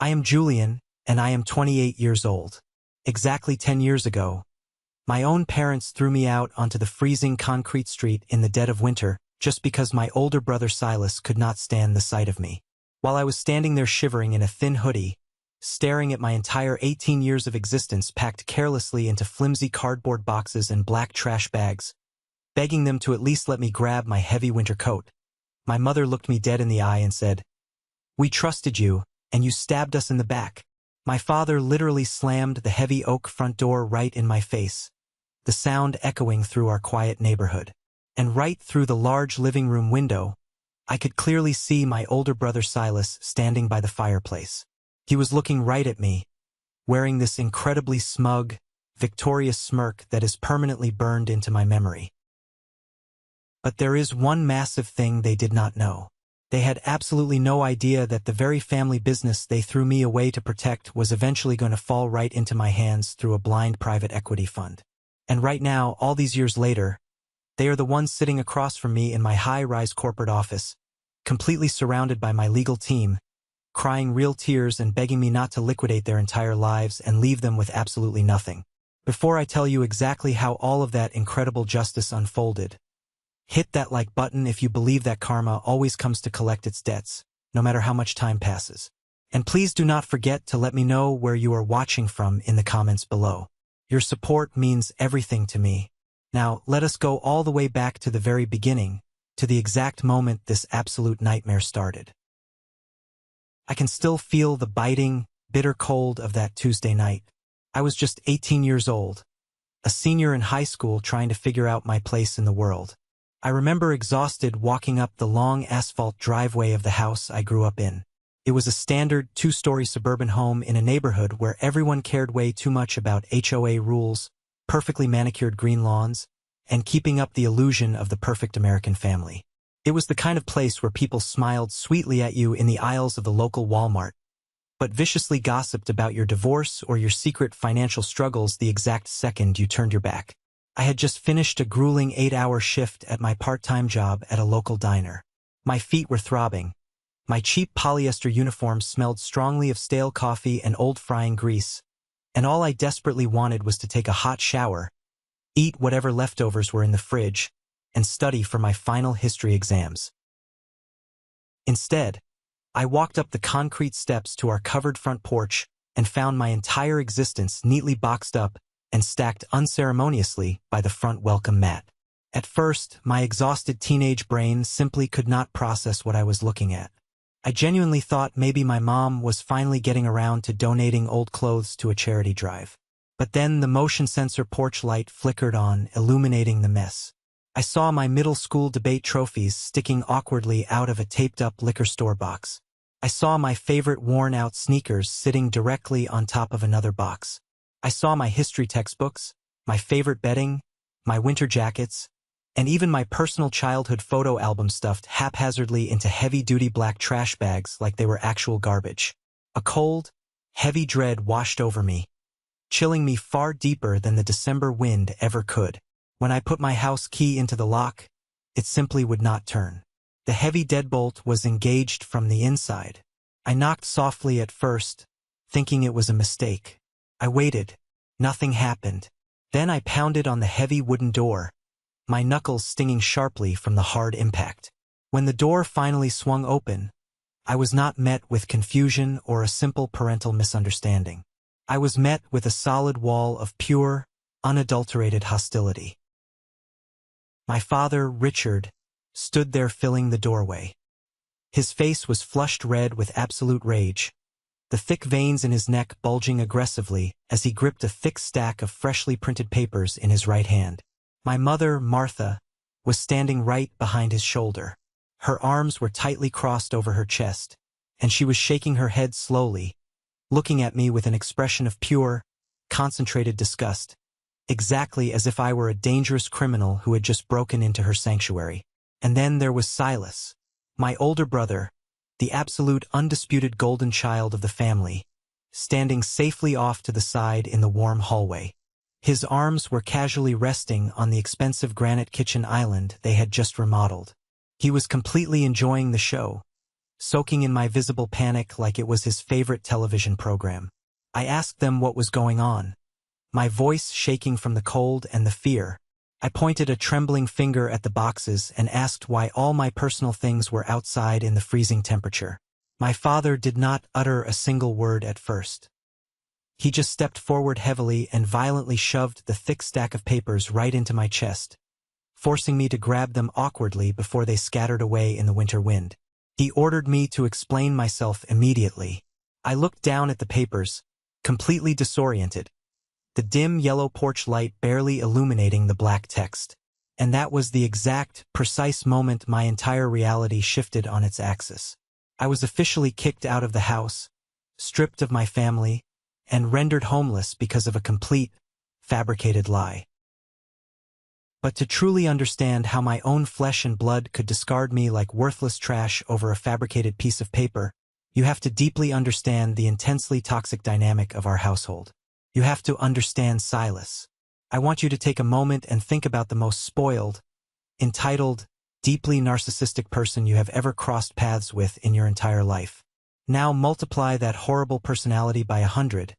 I am Julian, and I am 28 years old. Exactly 10 years ago, my own parents threw me out onto the freezing concrete street in the dead of winter just because my older brother Silas could not stand the sight of me. While I was standing there shivering in a thin hoodie, staring at my entire 18 years of existence packed carelessly into flimsy cardboard boxes and black trash bags, begging them to at least let me grab my heavy winter coat, my mother looked me dead in the eye and said, "We trusted you, and you stabbed us in the back." My father literally slammed the heavy oak front door right in my face, the sound echoing through our quiet neighborhood. And right through the large living room window, I could clearly see my older brother Silas standing by the fireplace. He was looking right at me, wearing this incredibly smug, victorious smirk that is permanently burned into my memory. But there is one massive thing they did not know. They had absolutely no idea that the very family business they threw me away to protect was eventually going to fall right into my hands through a blind private equity fund. And right now, all these years later, they are the ones sitting across from me in my high-rise corporate office, completely surrounded by my legal team, crying real tears and begging me not to liquidate their entire lives and leave them with absolutely nothing. Before I tell you exactly how all of that incredible justice unfolded, hit that like button if you believe that karma always comes to collect its debts, no matter how much time passes. And please do not forget to let me know where you are watching from in the comments below. Your support means everything to me. Now, let us go all the way back to the very beginning, to the exact moment this absolute nightmare started. I can still feel the biting, bitter cold of that Tuesday night. I was just 18 years old, a senior in high school trying to figure out my place in the world. I remember exhausted walking up the long asphalt driveway of the house I grew up in. It was a standard two-story suburban home in a neighborhood where everyone cared way too much about HOA rules, perfectly manicured green lawns, and keeping up the illusion of the perfect American family. It was the kind of place where people smiled sweetly at you in the aisles of the local Walmart, but viciously gossiped about your divorce or your secret financial struggles the exact second you turned your back. I had just finished a grueling 8-hour shift at my part-time job at a local diner. My feet were throbbing. My cheap polyester uniform smelled strongly of stale coffee and old frying grease, and all I desperately wanted was to take a hot shower, eat whatever leftovers were in the fridge, and study for my final history exams. Instead, I walked up the concrete steps to our covered front porch and found my entire existence neatly boxed up and stacked unceremoniously by the front welcome mat. At first, my exhausted teenage brain simply could not process what I was looking at. I genuinely thought maybe my mom was finally getting around to donating old clothes to a charity drive. But then the motion sensor porch light flickered on, illuminating the mess. I saw my middle school debate trophies sticking awkwardly out of a taped-up liquor store box. I saw my favorite worn-out sneakers sitting directly on top of another box. I saw my history textbooks, my favorite bedding, my winter jackets, and even my personal childhood photo album stuffed haphazardly into heavy-duty black trash bags like they were actual garbage. A cold, heavy dread washed over me, chilling me far deeper than the December wind ever could. When I put my house key into the lock, it simply would not turn. The heavy deadbolt was engaged from the inside. I knocked softly at first, thinking it was a mistake. I waited. Nothing happened. Then I pounded on the heavy wooden door, my knuckles stinging sharply from the hard impact. When the door finally swung open, I was not met with confusion or a simple parental misunderstanding. I was met with a solid wall of pure, unadulterated hostility. My father, Richard, stood there filling the doorway. His face was flushed red with absolute rage, the thick veins in his neck bulging aggressively as he gripped a thick stack of freshly printed papers in his right hand. My mother, Martha, was standing right behind his shoulder. Her arms were tightly crossed over her chest, and she was shaking her head slowly, looking at me with an expression of pure, concentrated disgust, exactly as if I were a dangerous criminal who had just broken into her sanctuary. And then there was Silas, my older brother, the absolute undisputed golden child of the family, standing safely off to the side in the warm hallway. His arms were casually resting on the expensive granite kitchen island they had just remodeled. He was completely enjoying the show, soaking in my visible panic like it was his favorite television program. I asked them what was going on, my voice shaking from the cold and the fear. I pointed a trembling finger at the boxes and asked why all my personal things were outside in the freezing temperature. My father did not utter a single word at first. He just stepped forward heavily and violently shoved the thick stack of papers right into my chest, forcing me to grab them awkwardly before they scattered away in the winter wind. He ordered me to explain myself immediately. I looked down at the papers, completely disoriented, the dim yellow porch light barely illuminating the black text. And that was the exact, precise moment my entire reality shifted on its axis. I was officially kicked out of the house, stripped of my family, and rendered homeless because of a complete, fabricated lie. But to truly understand how my own flesh and blood could discard me like worthless trash over a fabricated piece of paper, you have to deeply understand the intensely toxic dynamic of our household. You have to understand Silas. I want you to take a moment and think about the most spoiled, entitled, deeply narcissistic person you have ever crossed paths with in your entire life. Now multiply that horrible personality by 100,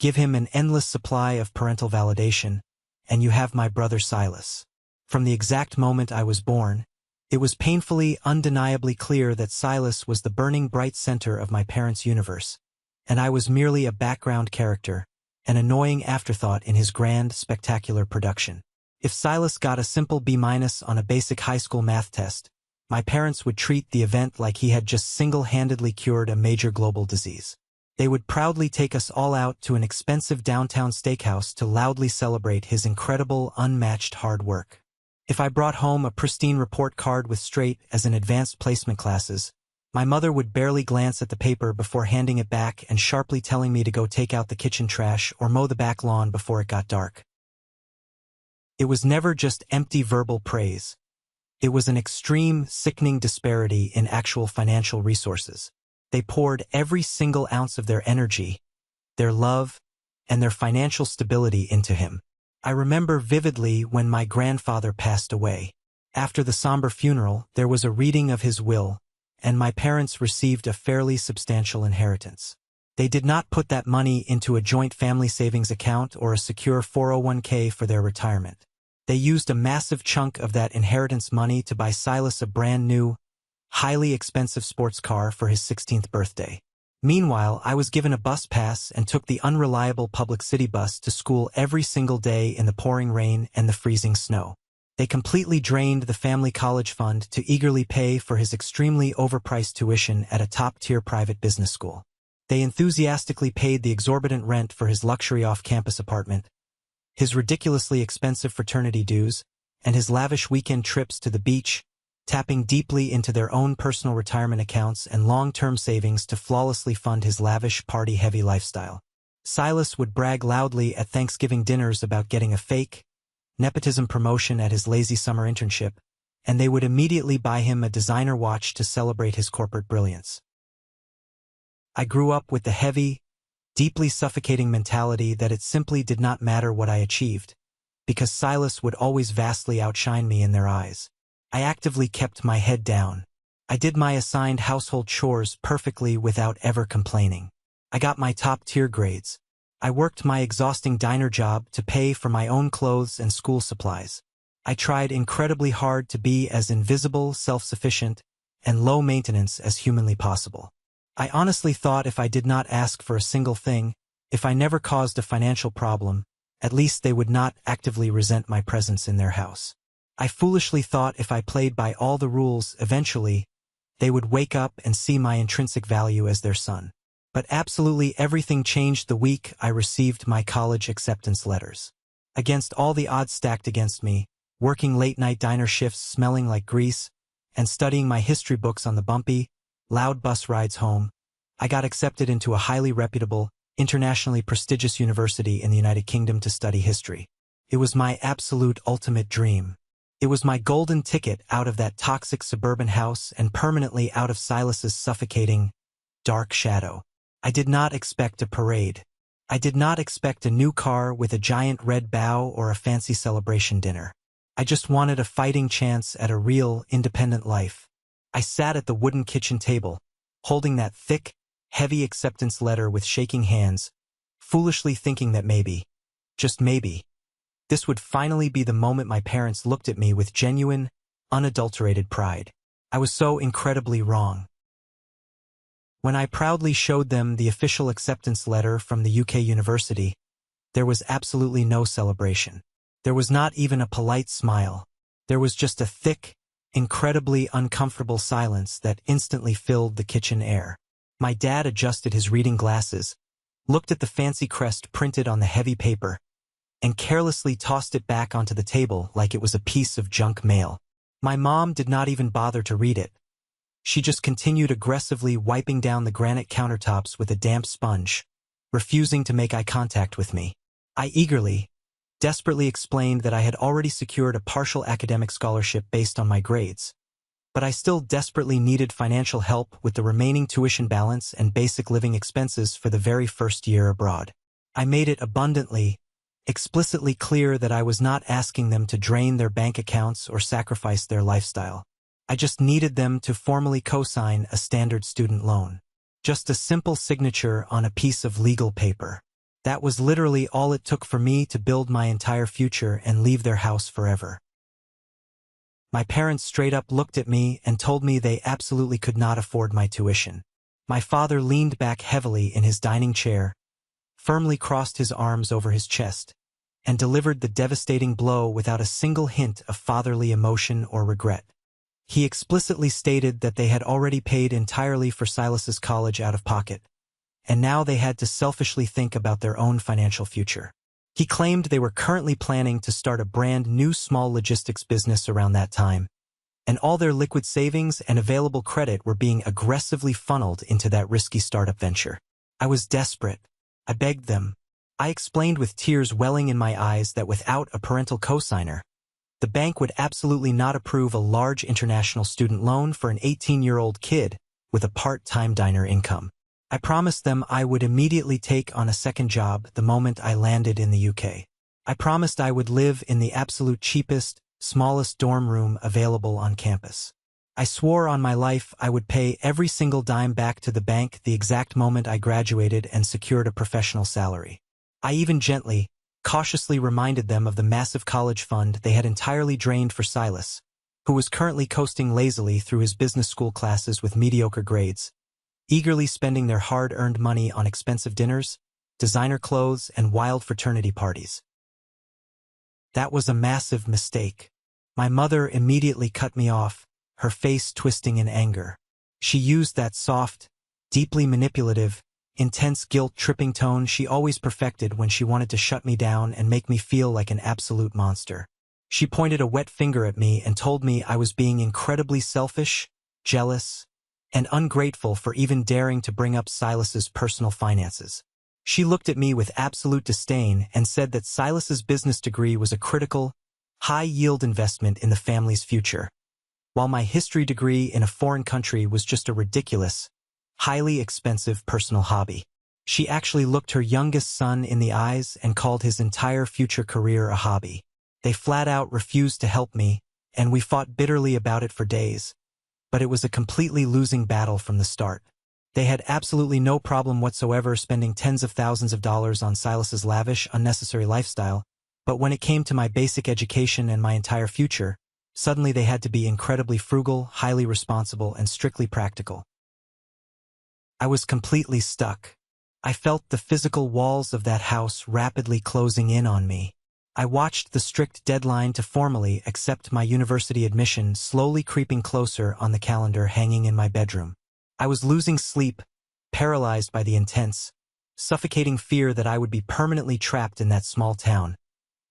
give him an endless supply of parental validation, and you have my brother Silas. From the exact moment I was born, it was painfully, undeniably clear that Silas was the burning bright center of my parents' universe, and I was merely a background character, an annoying afterthought in his grand, spectacular production. If Silas got a simple B- on a basic high school math test, my parents would treat the event like he had just single-handedly cured a major global disease. They would proudly take us all out to an expensive downtown steakhouse to loudly celebrate his incredible, unmatched hard work. If I brought home a pristine report card with straight A's in advanced placement classes, my mother would barely glance at the paper before handing it back and sharply telling me to go take out the kitchen trash or mow the back lawn before it got dark. It was never just empty verbal praise. It was an extreme, sickening disparity in actual financial resources. They poured every single ounce of their energy, their love, and their financial stability into him. I remember vividly when my grandfather passed away. After the somber funeral, there was a reading of his will, and my parents received a fairly substantial inheritance. They did not put that money into a joint family savings account or a secure 401k for their retirement. They used a massive chunk of that inheritance money to buy Silas a brand new, highly expensive sports car for his 16th birthday. Meanwhile, I was given a bus pass and took the unreliable public city bus to school every single day in the pouring rain and the freezing snow. They completely drained the family college fund to eagerly pay for his extremely overpriced tuition at a top-tier private business school. They enthusiastically paid the exorbitant rent for his luxury off-campus apartment, his ridiculously expensive fraternity dues, and his lavish weekend trips to the beach, tapping deeply into their own personal retirement accounts and long-term savings to flawlessly fund his lavish, party-heavy lifestyle. Silas would brag loudly at Thanksgiving dinners about getting a fake, nepotism promotion at his lazy summer internship, and they would immediately buy him a designer watch to celebrate his corporate brilliance. I grew up with the heavy, deeply suffocating mentality that it simply did not matter what I achieved, because Silas would always vastly outshine me in their eyes. I actively kept my head down. I did my assigned household chores perfectly without ever complaining. I got my top-tier grades. I worked my exhausting diner job to pay for my own clothes and school supplies. I tried incredibly hard to be as invisible, self-sufficient, and low-maintenance as humanly possible. I honestly thought if I did not ask for a single thing, if I never caused a financial problem, at least they would not actively resent my presence in their house. I foolishly thought if I played by all the rules, eventually, they would wake up and see my intrinsic value as their son. But absolutely everything changed the week I received my college acceptance letters. Against all the odds stacked against me, working late-night diner shifts smelling like grease, and studying my history books on the bumpy, loud bus rides home, I got accepted into a highly reputable, internationally prestigious university in the United Kingdom to study history. It was my absolute ultimate dream. It was my golden ticket out of that toxic suburban house and permanently out of Silas's suffocating, dark shadow. I did not expect a parade. I did not expect a new car with a giant red bow or a fancy celebration dinner. I just wanted a fighting chance at a real, independent life. I sat at the wooden kitchen table, holding that thick, heavy acceptance letter with shaking hands, foolishly thinking that maybe, just maybe, this would finally be the moment my parents looked at me with genuine, unadulterated pride. I was so incredibly wrong. When I proudly showed them the official acceptance letter from the UK university, there was absolutely no celebration. There was not even a polite smile. There was just a thick, incredibly uncomfortable silence that instantly filled the kitchen air. My dad adjusted his reading glasses, looked at the fancy crest printed on the heavy paper, and carelessly tossed it back onto the table like it was a piece of junk mail. My mom did not even bother to read it. She just continued aggressively wiping down the granite countertops with a damp sponge, refusing to make eye contact with me. I eagerly, desperately explained that I had already secured a partial academic scholarship based on my grades, but I still desperately needed financial help with the remaining tuition balance and basic living expenses for the very first year abroad. I made it abundantly, explicitly clear that I was not asking them to drain their bank accounts or sacrifice their lifestyle. I just needed them to formally co-sign a standard student loan. Just a simple signature on a piece of legal paper. That was literally all it took for me to build my entire future and leave their house forever. My parents straight up looked at me and told me they absolutely could not afford my tuition. My father leaned back heavily in his dining chair, firmly crossed his arms over his chest, and delivered the devastating blow without a single hint of fatherly emotion or regret. He explicitly stated that they had already paid entirely for Silas's college out of pocket, and now they had to selfishly think about their own financial future. He claimed they were currently planning to start a brand new small logistics business around that time, and all their liquid savings and available credit were being aggressively funneled into that risky startup venture. I was desperate. I begged them. I explained with tears welling in my eyes that without a parental cosigner, the bank would absolutely not approve a large international student loan for an 18-year-old kid with a part-time diner income. I promised them I would immediately take on a second job the moment I landed in the UK. I promised I would live in the absolute cheapest, smallest dorm room available on campus. I swore on my life I would pay every single dime back to the bank the exact moment I graduated and secured a professional salary. I even gently, cautiously reminded them of the massive college fund they had entirely drained for Silas, who was currently coasting lazily through his business school classes with mediocre grades, eagerly spending their hard-earned money on expensive dinners, designer clothes, and wild fraternity parties. That was a massive mistake. My mother immediately cut me off, her face twisting in anger. She used that soft, deeply manipulative, intense guilt-tripping tone she always perfected when she wanted to shut me down and make me feel like an absolute monster. She pointed a wet finger at me and told me I was being incredibly selfish, jealous, and ungrateful for even daring to bring up Silas's personal finances. She looked at me with absolute disdain and said that Silas's business degree was a critical, high-yield investment in the family's future, while my history degree in a foreign country was just a ridiculous, highly expensive personal hobby. She actually looked her youngest son in the eyes and called his entire future career a hobby. They flat out refused to help me, and we fought bitterly about it for days, but it was a completely losing battle from the start. They had absolutely no problem whatsoever spending tens of thousands of dollars on Silas's lavish, unnecessary lifestyle, but when it came to my basic education and my entire future, suddenly they had to be incredibly frugal, highly responsible, and strictly practical. I was completely stuck. I felt the physical walls of that house rapidly closing in on me. I watched the strict deadline to formally accept my university admission slowly creeping closer on the calendar hanging in my bedroom. I was losing sleep, paralyzed by the intense, suffocating fear that I would be permanently trapped in that small town,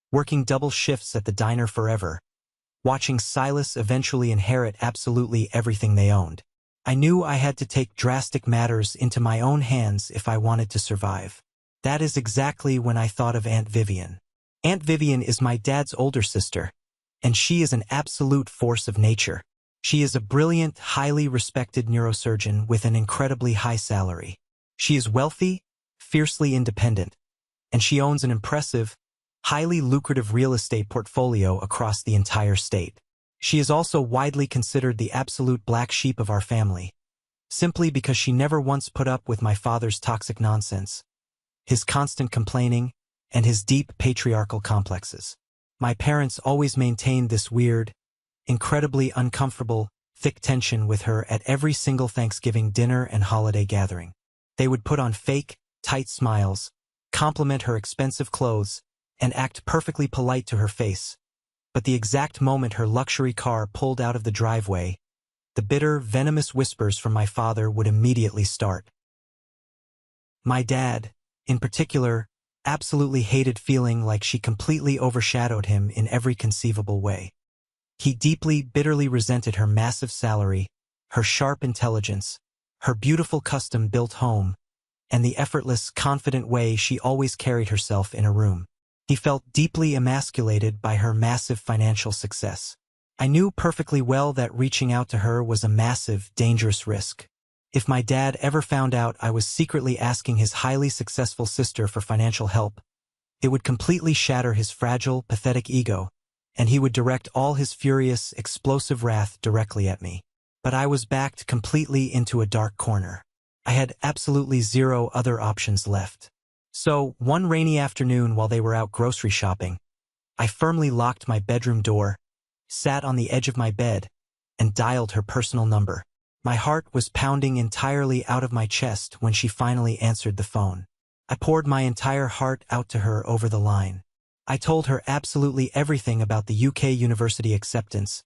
working double shifts at the diner forever, watching Silas eventually inherit absolutely everything they owned. I knew I had to take drastic matters into my own hands if I wanted to survive. That is exactly when I thought of Aunt Vivian. Aunt Vivian is my dad's older sister, and she is an absolute force of nature. She is a brilliant, highly respected neurosurgeon with an incredibly high salary. She is wealthy, fiercely independent, and she owns an impressive, highly lucrative real estate portfolio across the entire state. She is also widely considered the absolute black sheep of our family, simply because she never once put up with my father's toxic nonsense, his constant complaining, and his deep patriarchal complexes. My parents always maintained this weird, incredibly uncomfortable, thick tension with her at every single Thanksgiving dinner and holiday gathering. They would put on fake, tight smiles, compliment her expensive clothes, and act perfectly polite to her face. But the exact moment her luxury car pulled out of the driveway, the bitter, venomous whispers from my father would immediately start. My dad, in particular, absolutely hated feeling like she completely overshadowed him in every conceivable way. He deeply, bitterly resented her massive salary, her sharp intelligence, her beautiful custom-built home, and the effortless, confident way she always carried herself in a room. He felt deeply emasculated by her massive financial success. I knew perfectly well that reaching out to her was a massive, dangerous risk. If my dad ever found out I was secretly asking his highly successful sister for financial help, it would completely shatter his fragile, pathetic ego, and he would direct all his furious, explosive wrath directly at me. But I was backed completely into a dark corner. I had absolutely zero other options left. So, one rainy afternoon while they were out grocery shopping, I firmly locked my bedroom door, sat on the edge of my bed, and dialed her personal number. My heart was pounding entirely out of my chest when she finally answered the phone. I poured my entire heart out to her over the line. I told her absolutely everything about the UK university acceptance,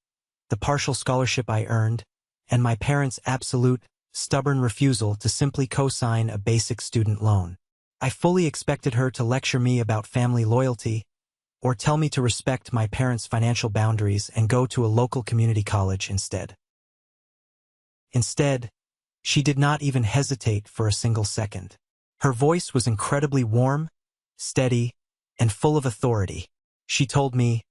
the partial scholarship I earned, and my parents' absolute, stubborn refusal to simply co-sign a basic student loan. I fully expected her to lecture me about family loyalty, or tell me to respect my parents' financial boundaries and go to a local community college instead. Instead, she did not even hesitate for a single second. Her voice was incredibly warm, steady, and full of authority. She told me,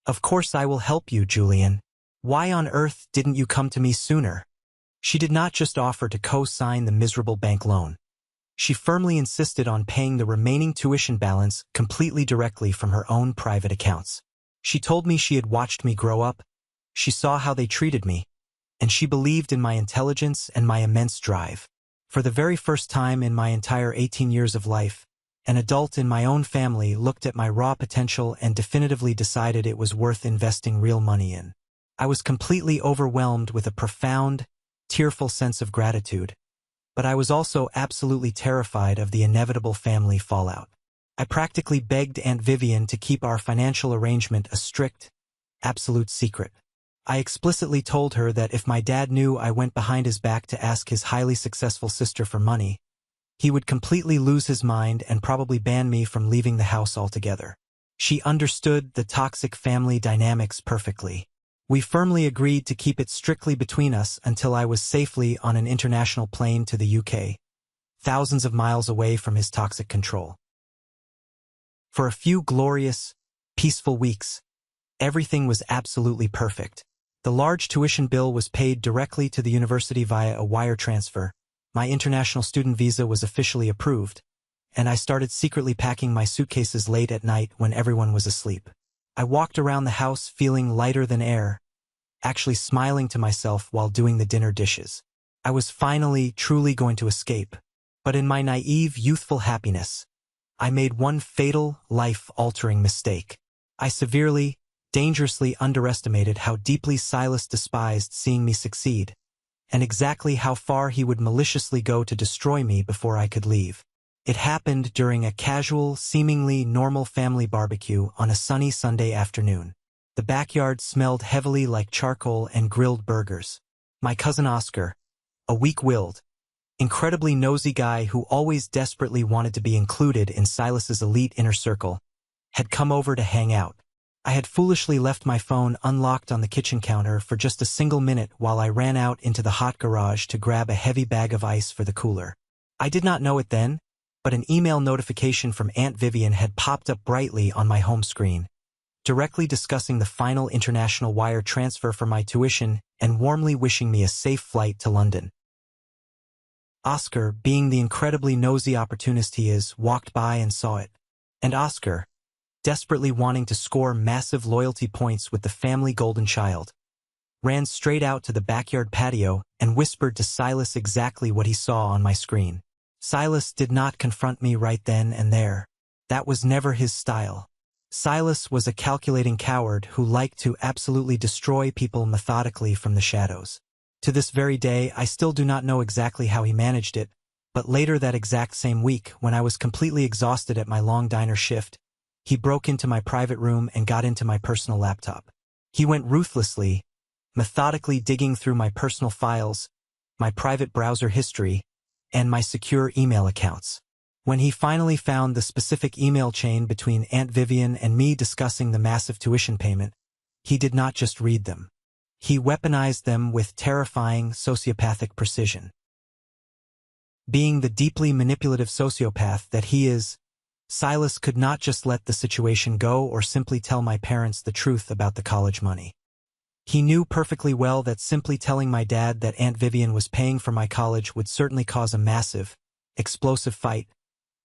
"Of course I will help you, Julian. Why on earth didn't you come to me sooner?" She did not just offer to co-sign the miserable bank loan. She firmly insisted on paying the remaining tuition balance completely directly from her own private accounts. She told me she had watched me grow up, she saw how they treated me, and she believed in my intelligence and my immense drive. For the very first time in my entire 18 years of life, an adult in my own family looked at my raw potential and definitively decided it was worth investing real money in. I was completely overwhelmed with a profound, tearful sense of gratitude, but I was also absolutely terrified of the inevitable family fallout. I practically begged Aunt Vivian to keep our financial arrangement a strict, absolute secret. I explicitly told her that if my dad knew I went behind his back to ask his highly successful sister for money, he would completely lose his mind and probably ban me from leaving the house altogether. She understood the toxic family dynamics perfectly. We firmly agreed to keep it strictly between us until I was safely on an international plane to the UK, thousands of miles away from his toxic control. For a few glorious, peaceful weeks, everything was absolutely perfect. The large tuition bill was paid directly to the university via a wire transfer, my international student visa was officially approved, and I started secretly packing my suitcases late at night when everyone was asleep. I walked around the house feeling lighter than air, actually smiling to myself while doing the dinner dishes. I was finally, truly going to escape, but in my naive, youthful happiness, I made one fatal, life-altering mistake. I severely, dangerously underestimated how deeply Silas despised seeing me succeed, and exactly how far he would maliciously go to destroy me before I could leave. It happened during a casual, seemingly normal family barbecue on a sunny Sunday afternoon. The backyard smelled heavily like charcoal and grilled burgers. My cousin Oscar, a weak-willed, incredibly nosy guy who always desperately wanted to be included in Silas's elite inner circle, had come over to hang out. I had foolishly left my phone unlocked on the kitchen counter for just a single minute while I ran out into the hot garage to grab a heavy bag of ice for the cooler. I did not know it then, but an email notification from Aunt Vivian had popped up brightly on my home screen, directly discussing the final international wire transfer for my tuition and warmly wishing me a safe flight to London. Oscar, being the incredibly nosy opportunist he is, walked by and saw it. And Oscar, desperately wanting to score massive loyalty points with the family golden child, ran straight out to the backyard patio and whispered to Silas exactly what he saw on my screen. Silas did not confront me right then and there. That was never his style. Silas was a calculating coward who liked to absolutely destroy people methodically from the shadows. To this very day, I still do not know exactly how he managed it, but later that exact same week, when I was completely exhausted at my long diner shift, he broke into my private room and got into my personal laptop. He went ruthlessly, methodically digging through my personal files, my private browser history, and my secure email accounts. When he finally found the specific email chain between Aunt Vivian and me discussing the massive tuition payment, he did not just read them. He weaponized them with terrifying sociopathic precision. Being the deeply manipulative sociopath that he is, Silas could not just let the situation go or simply tell my parents the truth about the college money. He knew perfectly well that simply telling my dad that Aunt Vivian was paying for my college would certainly cause a massive, explosive fight,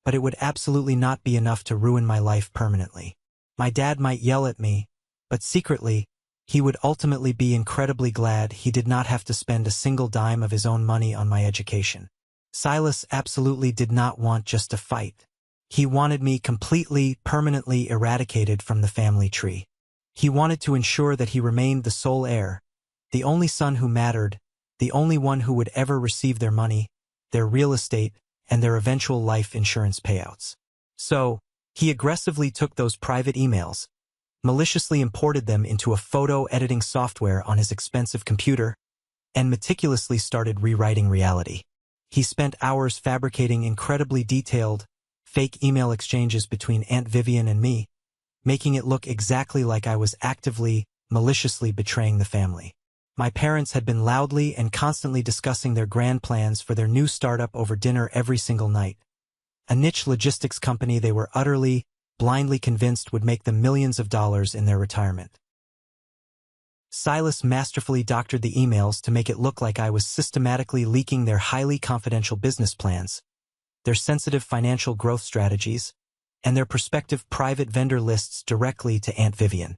but it would absolutely not be enough to ruin my life permanently. My dad might yell at me, but secretly, he would ultimately be incredibly glad he did not have to spend a single dime of his own money on my education. Silas absolutely did not want just a fight. He wanted me completely, permanently eradicated from the family tree. He wanted to ensure that he remained the sole heir, the only son who mattered, the only one who would ever receive their money, their real estate, and their eventual life insurance payouts. So, he aggressively took those private emails, maliciously imported them into a photo editing software on his expensive computer, and meticulously started rewriting reality. He spent hours fabricating incredibly detailed, fake email exchanges between Aunt Vivian and me, making it look exactly like I was actively, maliciously betraying the family. My parents had been loudly and constantly discussing their grand plans for their new startup over dinner every single night. A niche logistics company they were utterly, blindly convinced would make them millions of dollars in their retirement. Silas masterfully doctored the emails to make it look like I was systematically leaking their highly confidential business plans, their sensitive financial growth strategies, and their prospective private vendor lists directly to Aunt Vivian.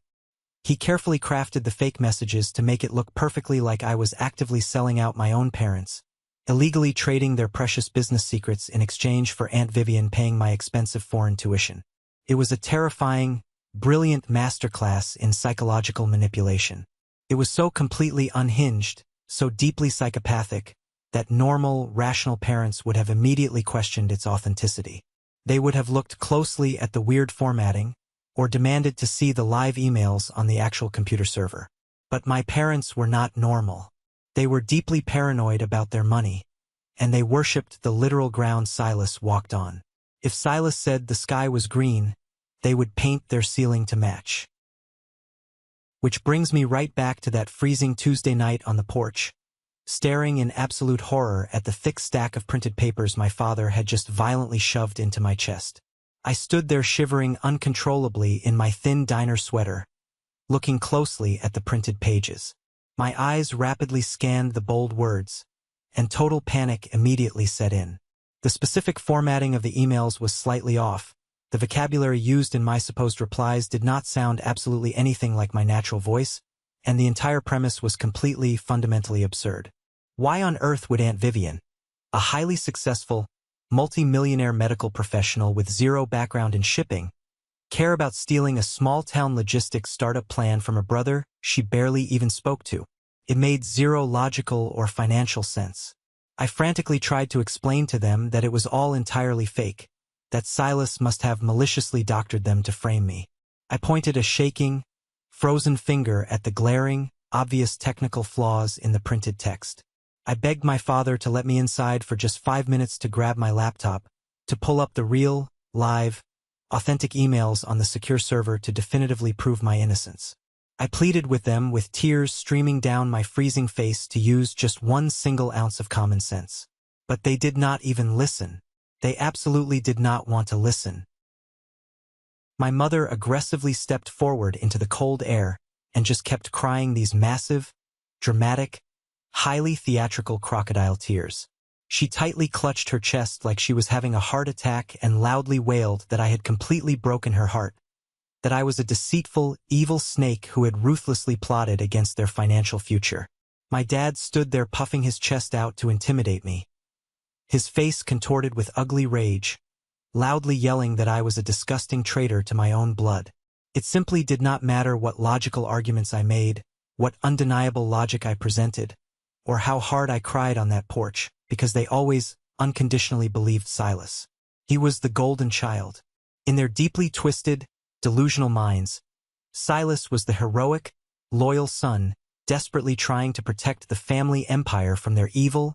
He carefully crafted the fake messages to make it look perfectly like I was actively selling out my own parents, illegally trading their precious business secrets in exchange for Aunt Vivian paying my expensive foreign tuition. It was a terrifying, brilliant masterclass in psychological manipulation. It was so completely unhinged, so deeply psychopathic, that normal, rational parents would have immediately questioned its authenticity. They would have looked closely at the weird formatting, or demanded to see the live emails on the actual computer server. But my parents were not normal. They were deeply paranoid about their money, and they worshipped the literal ground Silas walked on. If Silas said the sky was green, they would paint their ceiling to match. Which brings me right back to that freezing Tuesday night on the porch, staring in absolute horror at the thick stack of printed papers my father had just violently shoved into my chest. I stood there shivering uncontrollably in my thin diner sweater, looking closely at the printed pages. My eyes rapidly scanned the bold words, and total panic immediately set in. The specific formatting of the emails was slightly off. The vocabulary used in my supposed replies did not sound absolutely anything like my natural voice, and the entire premise was completely, fundamentally absurd. Why on earth would Aunt Vivian, a highly successful, multi-millionaire medical professional with zero background in shipping, care about stealing a small-town logistics startup plan from a brother she barely even spoke to? It made zero logical or financial sense. I frantically tried to explain to them that it was all entirely fake, that Silas must have maliciously doctored them to frame me. I pointed a shaking, frozen finger at the glaring, obvious technical flaws in the printed text. I begged my father to let me inside for just 5 minutes to grab my laptop, to pull up the real, live, authentic emails on the secure server to definitively prove my innocence. I pleaded with them with tears streaming down my freezing face to use just 1 single ounce of common sense. But they did not even listen. They absolutely did not want to listen. My mother aggressively stepped forward into the cold air and just kept crying these massive, dramatic, highly theatrical crocodile tears. She tightly clutched her chest like she was having a heart attack and loudly wailed that I had completely broken her heart, that I was a deceitful, evil snake who had ruthlessly plotted against their financial future. My dad stood there puffing his chest out to intimidate me, his face contorted with ugly rage, loudly yelling that I was a disgusting traitor to my own blood. It simply did not matter what logical arguments I made, what undeniable logic I presented, or how hard I cried on that porch, because they always unconditionally believed Silas. He was the golden child. In their deeply twisted, delusional minds, Silas was the heroic, loyal son, desperately trying to protect the family empire from their evil,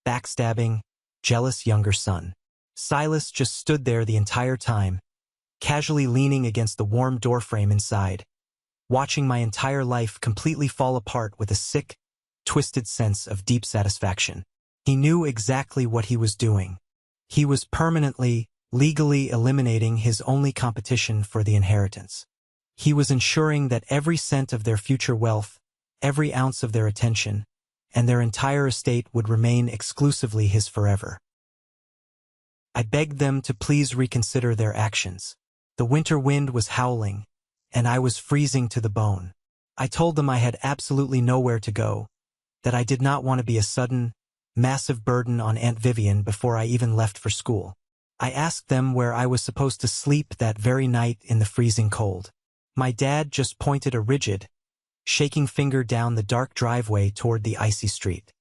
backstabbing, jealous younger son. Silas just stood there the entire time, casually leaning against the warm doorframe inside, watching my entire life completely fall apart with a sick, twisted sense of deep satisfaction. He knew exactly what he was doing. He was permanently, legally eliminating his only competition for the inheritance. He was ensuring that every cent of their future wealth, every ounce of their attention, and their entire estate would remain exclusively his forever. I begged them to please reconsider their actions. The winter wind was howling, and I was freezing to the bone. I told them I had absolutely nowhere to go, that I did not want to be a sudden, massive burden on Aunt Vivian before I even left for school. I asked them where I was supposed to sleep that very night in the freezing cold. My dad just pointed a rigid, shaking finger down the dark driveway toward the icy street.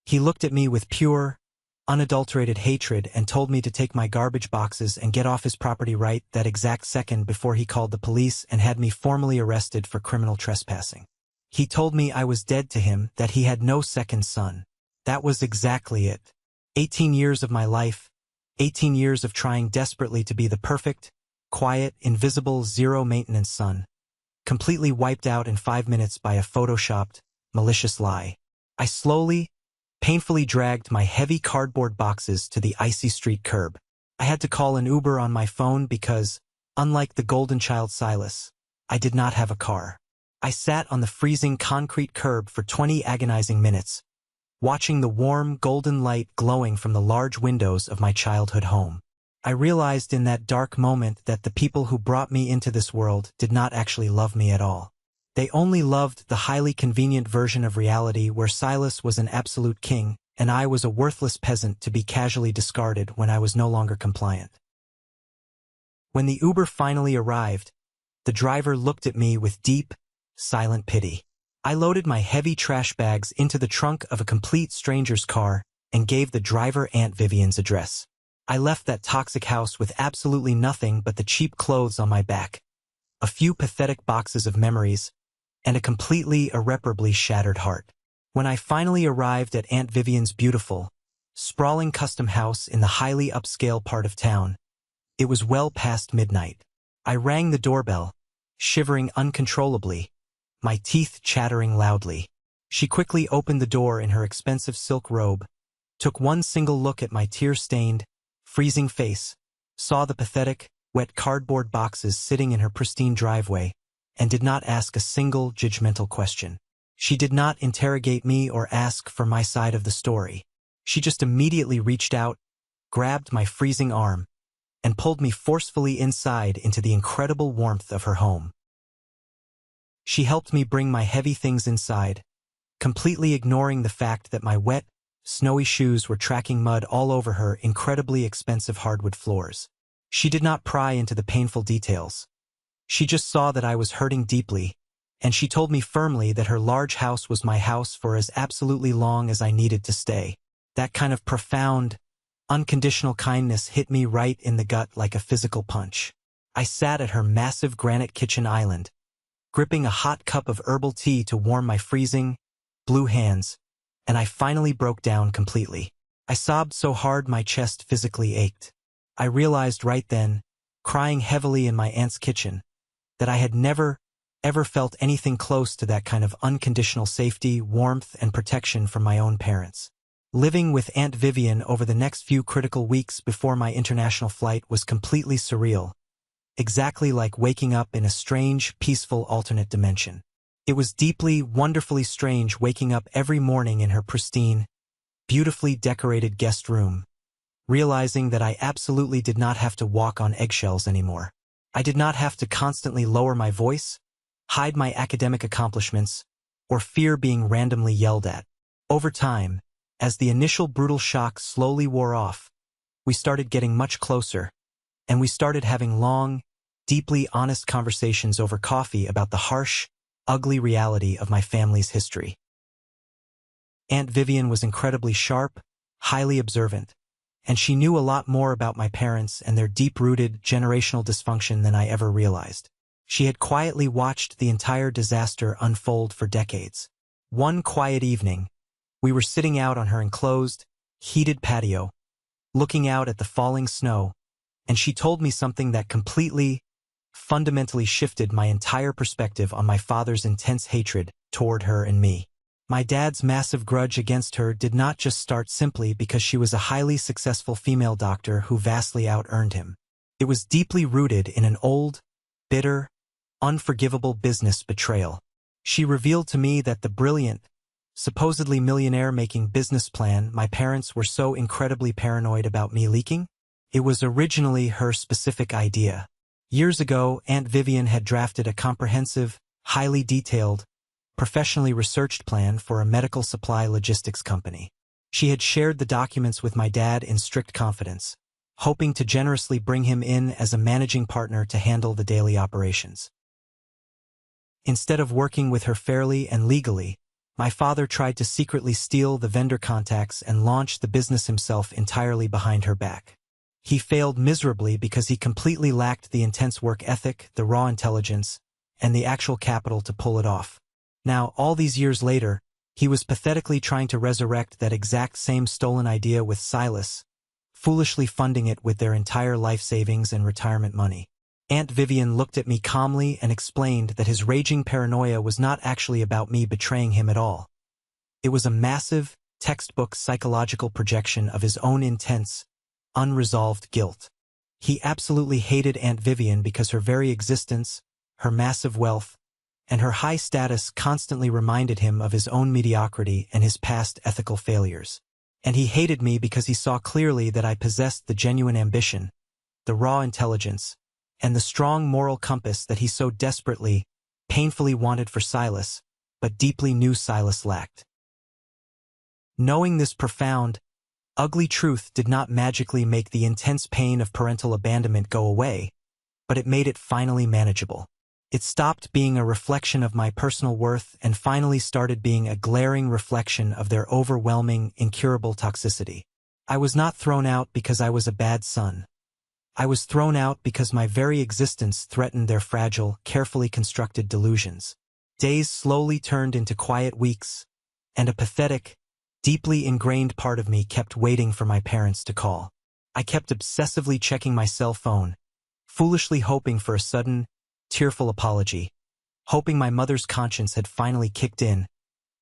He looked at me with pure, unadulterated hatred and told me to take my garbage boxes and get off his property right that exact second before he called the police and had me formally arrested for criminal trespassing. He told me I was dead to him, that he had no second son. That was exactly it. 18 years of my life, 18 years of trying desperately to be the perfect, quiet, invisible, zero-maintenance son, completely wiped out in 5 minutes by a photoshopped, malicious lie. I slowly, painfully dragged my heavy cardboard boxes to the icy street curb. I had to call an Uber on my phone because, unlike the golden child Silas, I did not have a car. I sat on the freezing concrete curb for 20 agonizing minutes, watching the warm, golden light glowing from the large windows of my childhood home. I realized in that dark moment that the people who brought me into this world did not actually love me at all. They only loved the highly convenient version of reality where Silas was an absolute king, and I was a worthless peasant to be casually discarded when I was no longer compliant. When the Uber finally arrived, the driver looked at me with deep, silent pity. I loaded my heavy trash bags into the trunk of a complete stranger's car and gave the driver Aunt Vivian's address. I left that toxic house with absolutely nothing but the cheap clothes on my back, a few pathetic boxes of memories, and a completely irreparably shattered heart. When I finally arrived at Aunt Vivian's beautiful, sprawling custom house in the highly upscale part of town, it was well past midnight. I rang the doorbell, shivering uncontrollably, my teeth chattering loudly. She quickly opened the door in her expensive silk robe, took one single look at my tear-stained, freezing face, saw the pathetic, wet cardboard boxes sitting in her pristine driveway, and did not ask a single judgmental question. She did not interrogate me or ask for my side of the story. She just immediately reached out, grabbed my freezing arm, and pulled me forcefully inside into the incredible warmth of her home. She helped me bring my heavy things inside, completely ignoring the fact that my wet, snowy shoes were tracking mud all over her incredibly expensive hardwood floors. She did not pry into the painful details. She just saw that I was hurting deeply, and she told me firmly that her large house was my house for as absolutely long as I needed to stay. That kind of profound, unconditional kindness hit me right in the gut like a physical punch. I sat at her massive granite kitchen island, gripping a hot cup of herbal tea to warm my freezing, blue hands, and I finally broke down completely. I sobbed so hard my chest physically ached. I realized right then, crying heavily in my aunt's kitchen, that I had never, ever felt anything close to that kind of unconditional safety, warmth, and protection from my own parents. Living with Aunt Vivian over the next few critical weeks before my international flight was completely surreal, exactly like waking up in a strange, peaceful alternate dimension. It was deeply, wonderfully strange waking up every morning in her pristine, beautifully decorated guest room, realizing that I absolutely did not have to walk on eggshells anymore. I did not have to constantly lower my voice, hide my academic accomplishments, or fear being randomly yelled at. Over time, as the initial brutal shock slowly wore off, we started getting much closer, and we started having long, deeply honest conversations over coffee about the harsh, ugly reality of my family's history. Aunt Vivian was incredibly sharp, highly observant, and she knew a lot more about my parents and their deep-rooted generational dysfunction than I ever realized. She had quietly watched the entire disaster unfold for decades. One quiet evening, we were sitting out on her enclosed, heated patio, looking out at the falling snow, and she told me something that completely, fundamentally shifted my entire perspective on my father's intense hatred toward her and me. My dad's massive grudge against her did not just start simply because she was a highly successful female doctor who vastly out-earned him. It was deeply rooted in an old, bitter, unforgivable business betrayal. She revealed to me that the brilliant, supposedly millionaire-making business plan my parents were so incredibly paranoid about me leaking, it was originally her specific idea. Years ago, Aunt Vivian had drafted a comprehensive, highly detailed, professionally researched plan for a medical supply logistics company. She had shared the documents with my dad in strict confidence, hoping to generously bring him in as a managing partner to handle the daily operations. Instead of working with her fairly and legally, my father tried to secretly steal the vendor contacts and launch the business himself entirely behind her back. He failed miserably because he completely lacked the intense work ethic, the raw intelligence, and the actual capital to pull it off. Now, all these years later, he was pathetically trying to resurrect that exact same stolen idea with Silas, foolishly funding it with their entire life savings and retirement money. Aunt Vivian looked at me calmly and explained that his raging paranoia was not actually about me betraying him at all. It was a massive, textbook psychological projection of his own intense, unresolved guilt. He absolutely hated Aunt Vivian because her very existence, her massive wealth, and her high status constantly reminded him of his own mediocrity and his past ethical failures. And he hated me because he saw clearly that I possessed the genuine ambition, the raw intelligence, and the strong moral compass that he so desperately, painfully wanted for Silas, but deeply knew Silas lacked. Knowing this profound, ugly truth did not magically make the intense pain of parental abandonment go away, but it made it finally manageable. It stopped being a reflection of my personal worth and finally started being a glaring reflection of their overwhelming, incurable toxicity. I was not thrown out because I was a bad son. I was thrown out because my very existence threatened their fragile, carefully constructed delusions. Days slowly turned into quiet weeks, and a pathetic, deeply ingrained part of me kept waiting for my parents to call. I kept obsessively checking my cell phone, foolishly hoping for a sudden, tearful apology, hoping my mother's conscience had finally kicked in,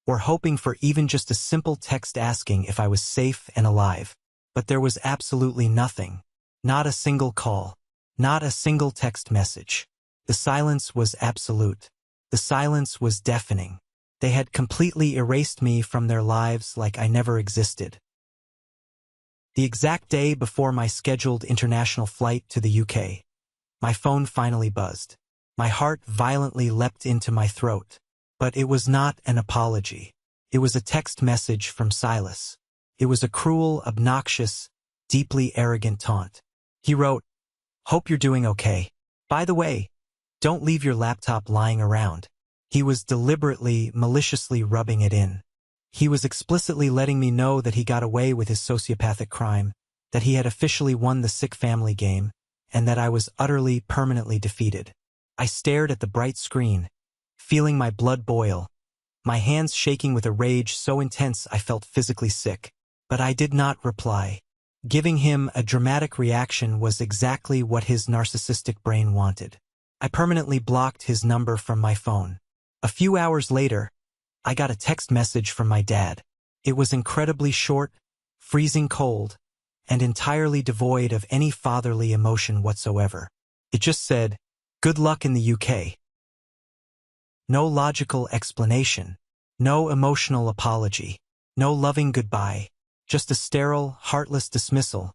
or hoping for even just a simple text asking if I was safe and alive. But there was absolutely nothing. Not a single call. Not a single text message. The silence was absolute. The silence was deafening. They had completely erased me from their lives like I never existed. The exact day before my scheduled international flight to the UK, my phone finally buzzed. My heart violently leapt into my throat. But it was not an apology. It was a text message from Silas. It was a cruel, obnoxious, deeply arrogant taunt. He wrote, "Hope you're doing okay. By the way, don't leave your laptop lying around." He was deliberately, maliciously rubbing it in. He was explicitly letting me know that he got away with his sociopathic crime, that he had officially won the sick family game, and that I was utterly, permanently defeated. I stared at the bright screen, feeling my blood boil, my hands shaking with a rage so intense I felt physically sick. But I did not reply. Giving him a dramatic reaction was exactly what his narcissistic brain wanted. I permanently blocked his number from my phone. A few hours later, I got a text message from my dad. It was incredibly short, freezing cold, and entirely devoid of any fatherly emotion whatsoever. It just said, "Good luck in the UK." No logical explanation, no emotional apology, no loving goodbye, just a sterile, heartless dismissal.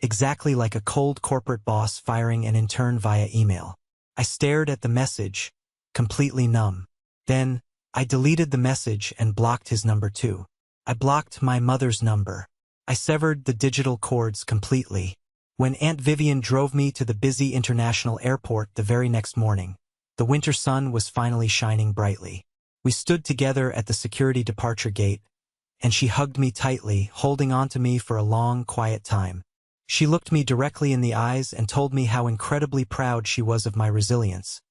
exactly like a cold corporate boss firing an intern via email. I stared at the message, completely numb. Then, I deleted the message and blocked his number too. I blocked my mother's number. I severed the digital cords completely. When Aunt Vivian drove me to the busy international airport the very next morning, the winter sun was finally shining brightly. We stood together at the security departure gate, and she hugged me tightly, holding on to me for a long, quiet time. She looked me directly in the eyes and told me how incredibly proud she was of my resilience,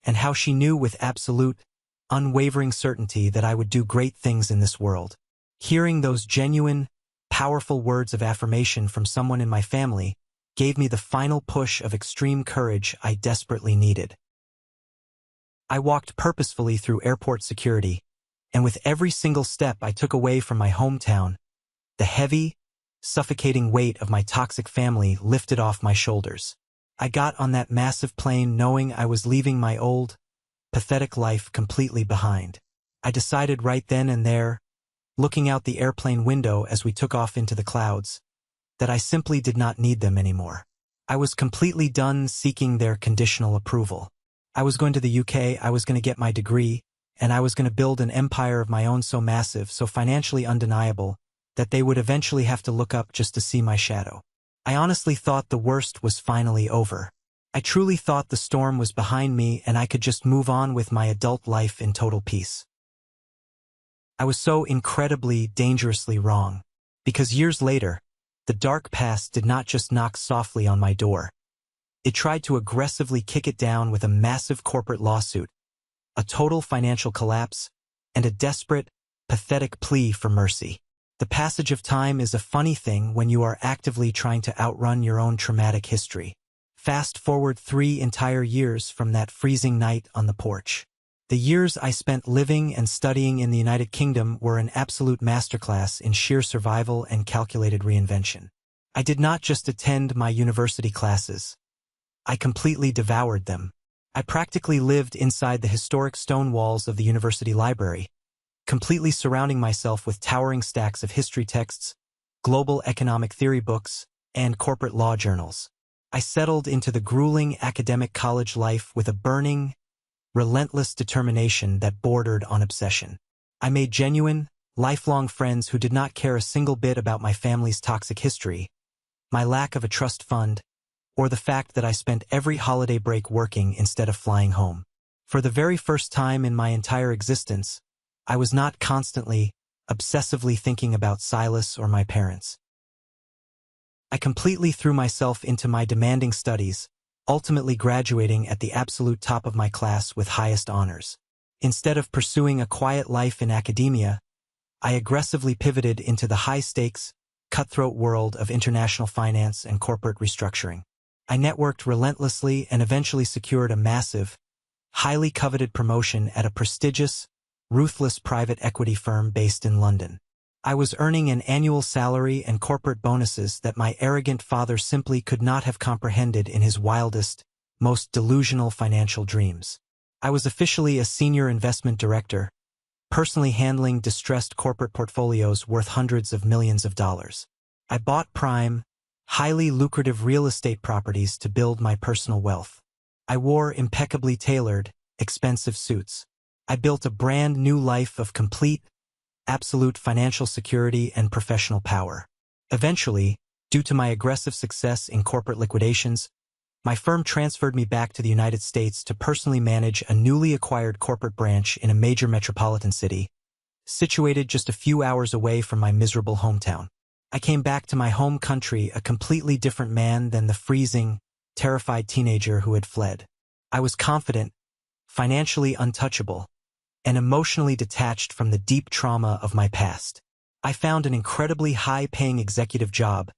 and how she knew with absolute, unwavering certainty that I would do great things in this world. Hearing those genuine, powerful words of affirmation from someone in my family gave me the final push of extreme courage I desperately needed. I walked purposefully through airport security, and with every single step I took away from my hometown, the heavy, suffocating weight of my toxic family lifted off my shoulders. I got on that massive plane knowing I was leaving my old, pathetic life completely behind. I decided right then and there, looking out the airplane window as we took off into the clouds, that I simply did not need them anymore. I was completely done seeking their conditional approval. I was going to the UK, I was going to get my degree, and I was going to build an empire of my own so massive, so financially undeniable, that they would eventually have to look up just to see my shadow. I honestly thought the worst was finally over. I truly thought the storm was behind me and I could just move on with my adult life in total peace. I was so incredibly, dangerously wrong. Because years later, the dark past did not just knock softly on my door. It tried to aggressively kick it down with a massive corporate lawsuit, a total financial collapse, and a desperate, pathetic plea for mercy. The passage of time is a funny thing when you are actively trying to outrun your own traumatic history. Fast forward 3 entire years from that freezing night on the porch. The years I spent living and studying in the United Kingdom were an absolute masterclass in sheer survival and calculated reinvention. I did not just attend my university classes. I completely devoured them. I practically lived inside the historic stone walls of the university library, completely surrounding myself with towering stacks of history texts, global economic theory books, and corporate law journals. I settled into the grueling academic college life with a burning, relentless determination that bordered on obsession. I made genuine, lifelong friends who did not care a single bit about my family's toxic history, my lack of a trust fund, or the fact that I spent every holiday break working instead of flying home. For the very first time in my entire existence, I was not constantly, obsessively thinking about Silas or my parents. I completely threw myself into my demanding studies, ultimately graduating at the absolute top of my class with highest honors. Instead of pursuing a quiet life in academia, I aggressively pivoted into the high-stakes, cutthroat world of international finance and corporate restructuring. I networked relentlessly and eventually secured a massive, highly coveted promotion at a prestigious, ruthless private equity firm based in London. I was earning an annual salary and corporate bonuses that my arrogant father simply could not have comprehended in his wildest, most delusional financial dreams. I was officially a senior investment director, personally handling distressed corporate portfolios worth hundreds of millions of dollars. I bought prime, highly lucrative real estate properties to build my personal wealth. I wore impeccably tailored, expensive suits. I built a brand new life of complete, absolute financial security and professional power. Eventually, due to my aggressive success in corporate liquidations, my firm transferred me back to the United States to personally manage a newly acquired corporate branch in a major metropolitan city, situated just a few hours away from my miserable hometown. I came back to my home country a completely different man than the freezing, terrified teenager who had fled. I was confident, financially untouchable, and emotionally detached from the deep trauma of my past. I found an incredibly high-paying executive job,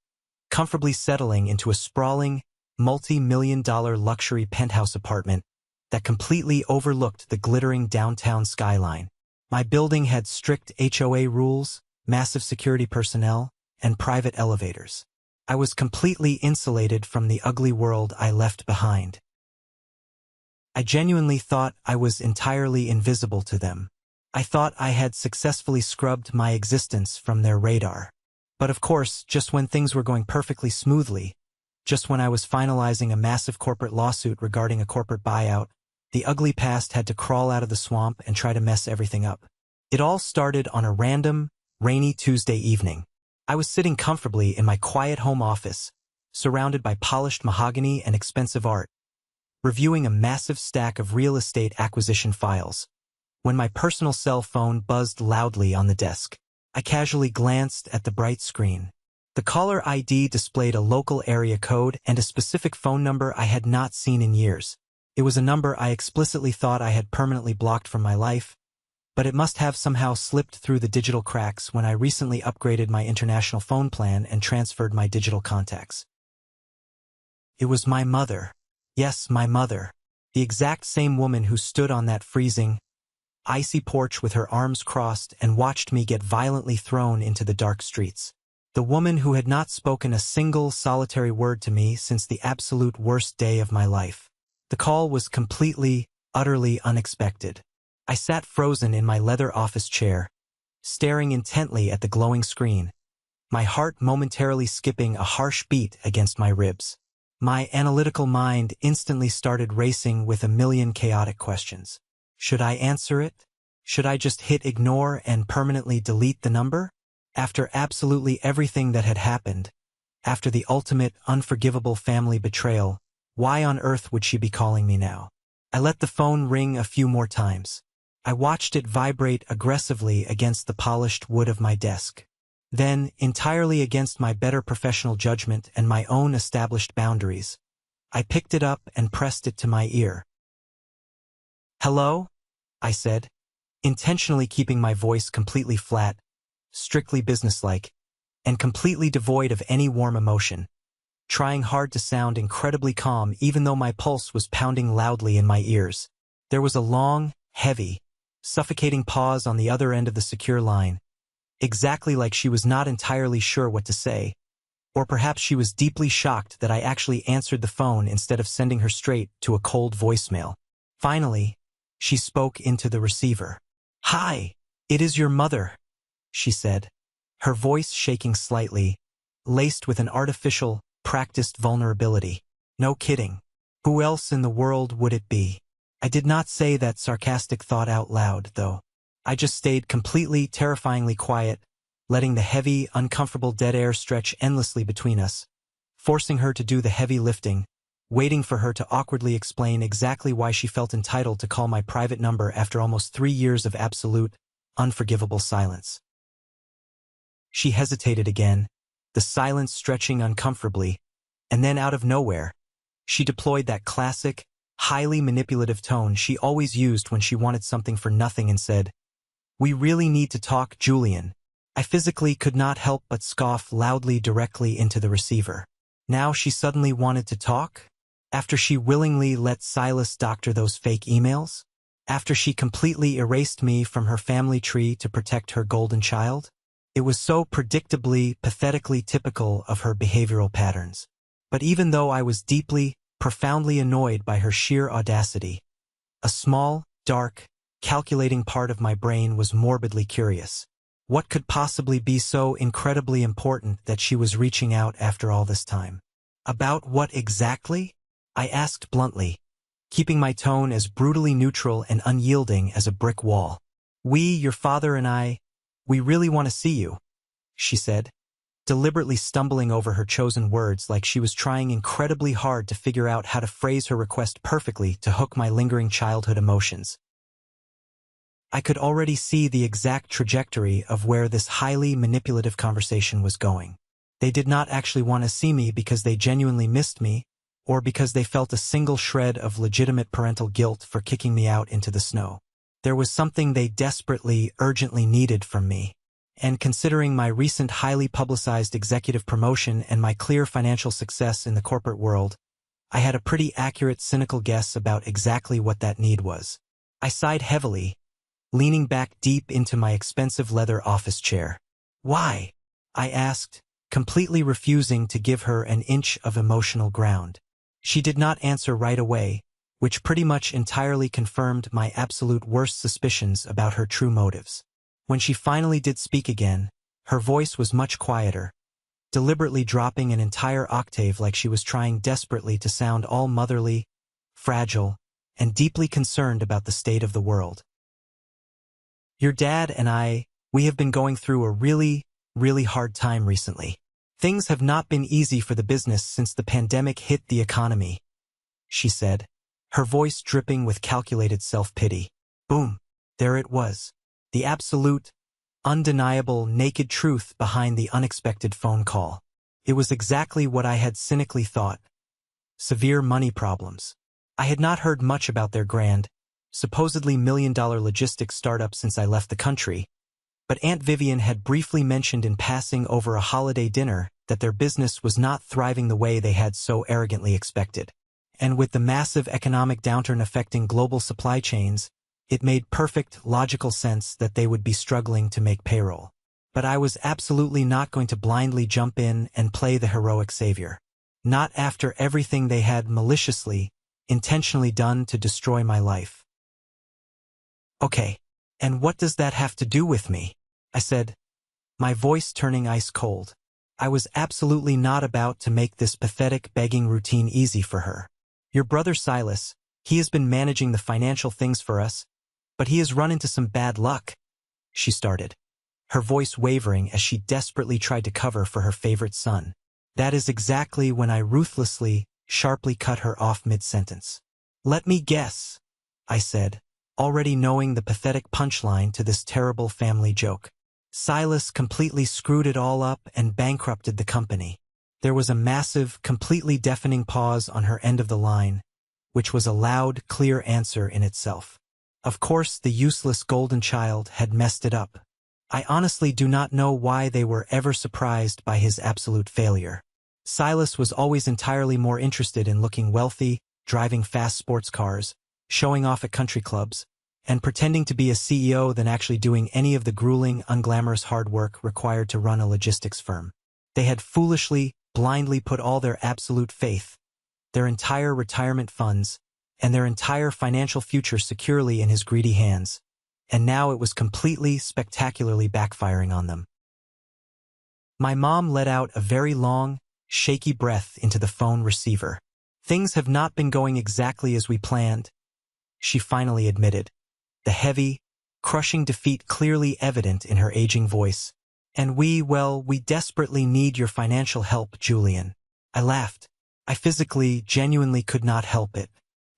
comfortably settling into a sprawling, multi-million-dollar luxury penthouse apartment that completely overlooked the glittering downtown skyline. My building had strict HOA rules, massive security personnel, and private elevators. I was completely insulated from the ugly world I left behind. I genuinely thought I was entirely invisible to them. I thought I had successfully scrubbed my existence from their radar. But of course, just when things were going perfectly smoothly, Just when I was finalizing a massive corporate lawsuit regarding a corporate buyout, the ugly past had to crawl out of the swamp and try to mess everything up. It all started on a random, rainy Tuesday evening. I was sitting comfortably in my quiet home office, surrounded by polished mahogany and expensive art, reviewing a massive stack of real estate acquisition files, when my personal cell phone buzzed loudly on the desk. I casually glanced at the bright screen. The caller ID displayed a local area code and a specific phone number I had not seen in years. It was a number I explicitly thought I had permanently blocked from my life, but it must have somehow slipped through the digital cracks when I recently upgraded my international phone plan and transferred my digital contacts. It was my mother. Yes, my mother. The exact same woman who stood on that freezing, icy porch with her arms crossed and watched me get violently thrown into the dark streets. The woman who had not spoken a single solitary word to me since the absolute worst day of my life. The call was completely, utterly unexpected. I sat frozen in my leather office chair, staring intently at the glowing screen, my heart momentarily skipping a harsh beat against my ribs. My analytical mind instantly started racing with a million chaotic questions. Should I answer it? Should I just hit ignore and permanently delete the number? After absolutely everything that had happened, after the ultimate unforgivable family betrayal, why on earth would she be calling me now? I let the phone ring a few more times. I watched it vibrate aggressively against the polished wood of my desk. Then, entirely against my better professional judgment and my own established boundaries, I picked it up and pressed it to my ear. "Hello?" I said, intentionally keeping my voice completely flat, strictly businesslike, and completely devoid of any warm emotion, trying hard to sound incredibly calm even though my pulse was pounding loudly in my ears. There was a long, heavy, suffocating pause on the other end of the secure line, exactly like she was not entirely sure what to say, or perhaps she was deeply shocked that I actually answered the phone instead of sending her straight to a cold voicemail. Finally, she spoke into the receiver. "Hi, it is your mother," she said, her voice shaking slightly, laced with an artificial, practiced vulnerability. No kidding. Who else in the world would it be? I did not say that sarcastic thought out loud, though. I just stayed completely, terrifyingly quiet, letting the heavy, uncomfortable dead air stretch endlessly between us, forcing her to do the heavy lifting, waiting for her to awkwardly explain exactly why she felt entitled to call my private number after almost 3 years of absolute, unforgivable silence. She hesitated again, the silence stretching uncomfortably, and then out of nowhere, she deployed that classic, highly manipulative tone she always used when she wanted something for nothing and said, "We really need to talk, Julian." I physically could not help but scoff loudly directly into the receiver. Now she suddenly wanted to talk? After she willingly let Silas doctor those fake emails? After she completely erased me from her family tree to protect her golden child? It was so predictably, pathetically typical of her behavioral patterns. But even though I was deeply, profoundly annoyed by her sheer audacity, a small, dark, calculating part of my brain was morbidly curious. What could possibly be so incredibly important that she was reaching out after all this time? About what exactly? I asked bluntly, keeping my tone as brutally neutral and unyielding as a brick wall. Your father and I, we really want to see you," she said, deliberately stumbling over her chosen words like she was trying incredibly hard to figure out how to phrase her request perfectly to hook my lingering childhood emotions. I could already see the exact trajectory of where this highly manipulative conversation was going. They did not actually want to see me because they genuinely missed me, or because they felt a single shred of legitimate parental guilt for kicking me out into the snow. There was something they desperately, urgently needed from me. And considering my recent highly publicized executive promotion and my clear financial success in the corporate world, I had a pretty accurate, cynical guess about exactly what that need was. I sighed heavily, leaning back deep into my expensive leather office chair. "Why?" I asked, completely refusing to give her an inch of emotional ground. She did not answer right away, which pretty much entirely confirmed my absolute worst suspicions about her true motives. When she finally did speak again, her voice was much quieter, deliberately dropping an entire octave like she was trying desperately to sound all motherly, fragile, and deeply concerned about the state of the world. Your dad and we have been going through a really, really hard time recently. Things have not been easy for the business since the pandemic hit the economy, she said, her voice dripping with calculated self-pity. Boom. There it was. The absolute, undeniable, naked truth behind the unexpected phone call. It was exactly what I had cynically thought. Severe money problems. I had not heard much about their grand, supposedly million-dollar logistics startup since I left the country, but Aunt Vivian had briefly mentioned in passing over a holiday dinner that their business was not thriving the way they had so arrogantly expected. And with the massive economic downturn affecting global supply chains, it made perfect, logical sense that they would be struggling to make payroll. But I was absolutely not going to blindly jump in and play the heroic savior. Not after everything they had maliciously, intentionally done to destroy my life. Okay, and what does that have to do with me? I said, my voice turning ice cold. I was absolutely not about to make this pathetic begging routine easy for her. Your brother Silas, he has been managing the financial things for us, but he has run into some bad luck, she started, her voice wavering as she desperately tried to cover for her favorite son. That is exactly when I ruthlessly, sharply cut her off mid-sentence. Let me guess, I said, already knowing the pathetic punchline to this terrible family joke. Silas completely screwed it all up and bankrupted the company. There was a massive, completely deafening pause on her end of the line, which was a loud, clear answer in itself. Of course, the useless golden child had messed it up. I honestly do not know why they were ever surprised by his absolute failure. Silas was always entirely more interested in looking wealthy, driving fast sports cars, showing off at country clubs, and pretending to be a CEO than actually doing any of the grueling, unglamorous hard work required to run a logistics firm. They had foolishly, blindly put all their absolute faith, their entire retirement funds, and their entire financial future securely in his greedy hands, and now it was completely, spectacularly backfiring on them. My mom let out a very long, shaky breath into the phone receiver. Things have not been going exactly as we planned, she finally admitted, the heavy, crushing defeat clearly evident in her aging voice. And we desperately need your financial help, Julian. I laughed. I physically, genuinely could not help it.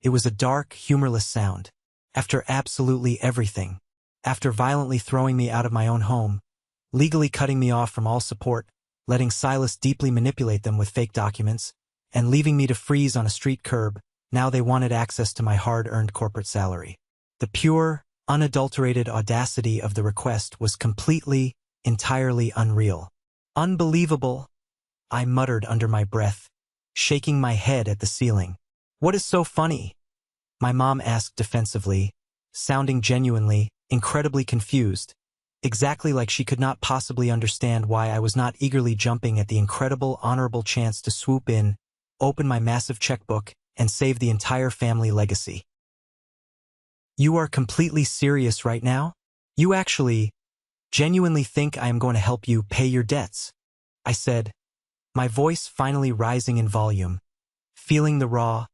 It was a dark, humorless sound. After absolutely everything, after violently throwing me out of my own home, legally cutting me off from all support, letting Silas deeply manipulate them with fake documents, and leaving me to freeze on a street curb, now they wanted access to my hard-earned corporate salary. The pure, unadulterated audacity of the request was completely, entirely unreal. Unbelievable, I muttered under my breath, shaking my head at the ceiling. What is so funny? My mom asked defensively, sounding genuinely, incredibly confused, exactly like she could not possibly understand why I was not eagerly jumping at the incredible, honorable chance to swoop in, open my massive checkbook, and save the entire family legacy. You are completely serious right now? You actually, genuinely think I am going to help you pay your debts? I said, my voice finally rising in volume, feeling the raw,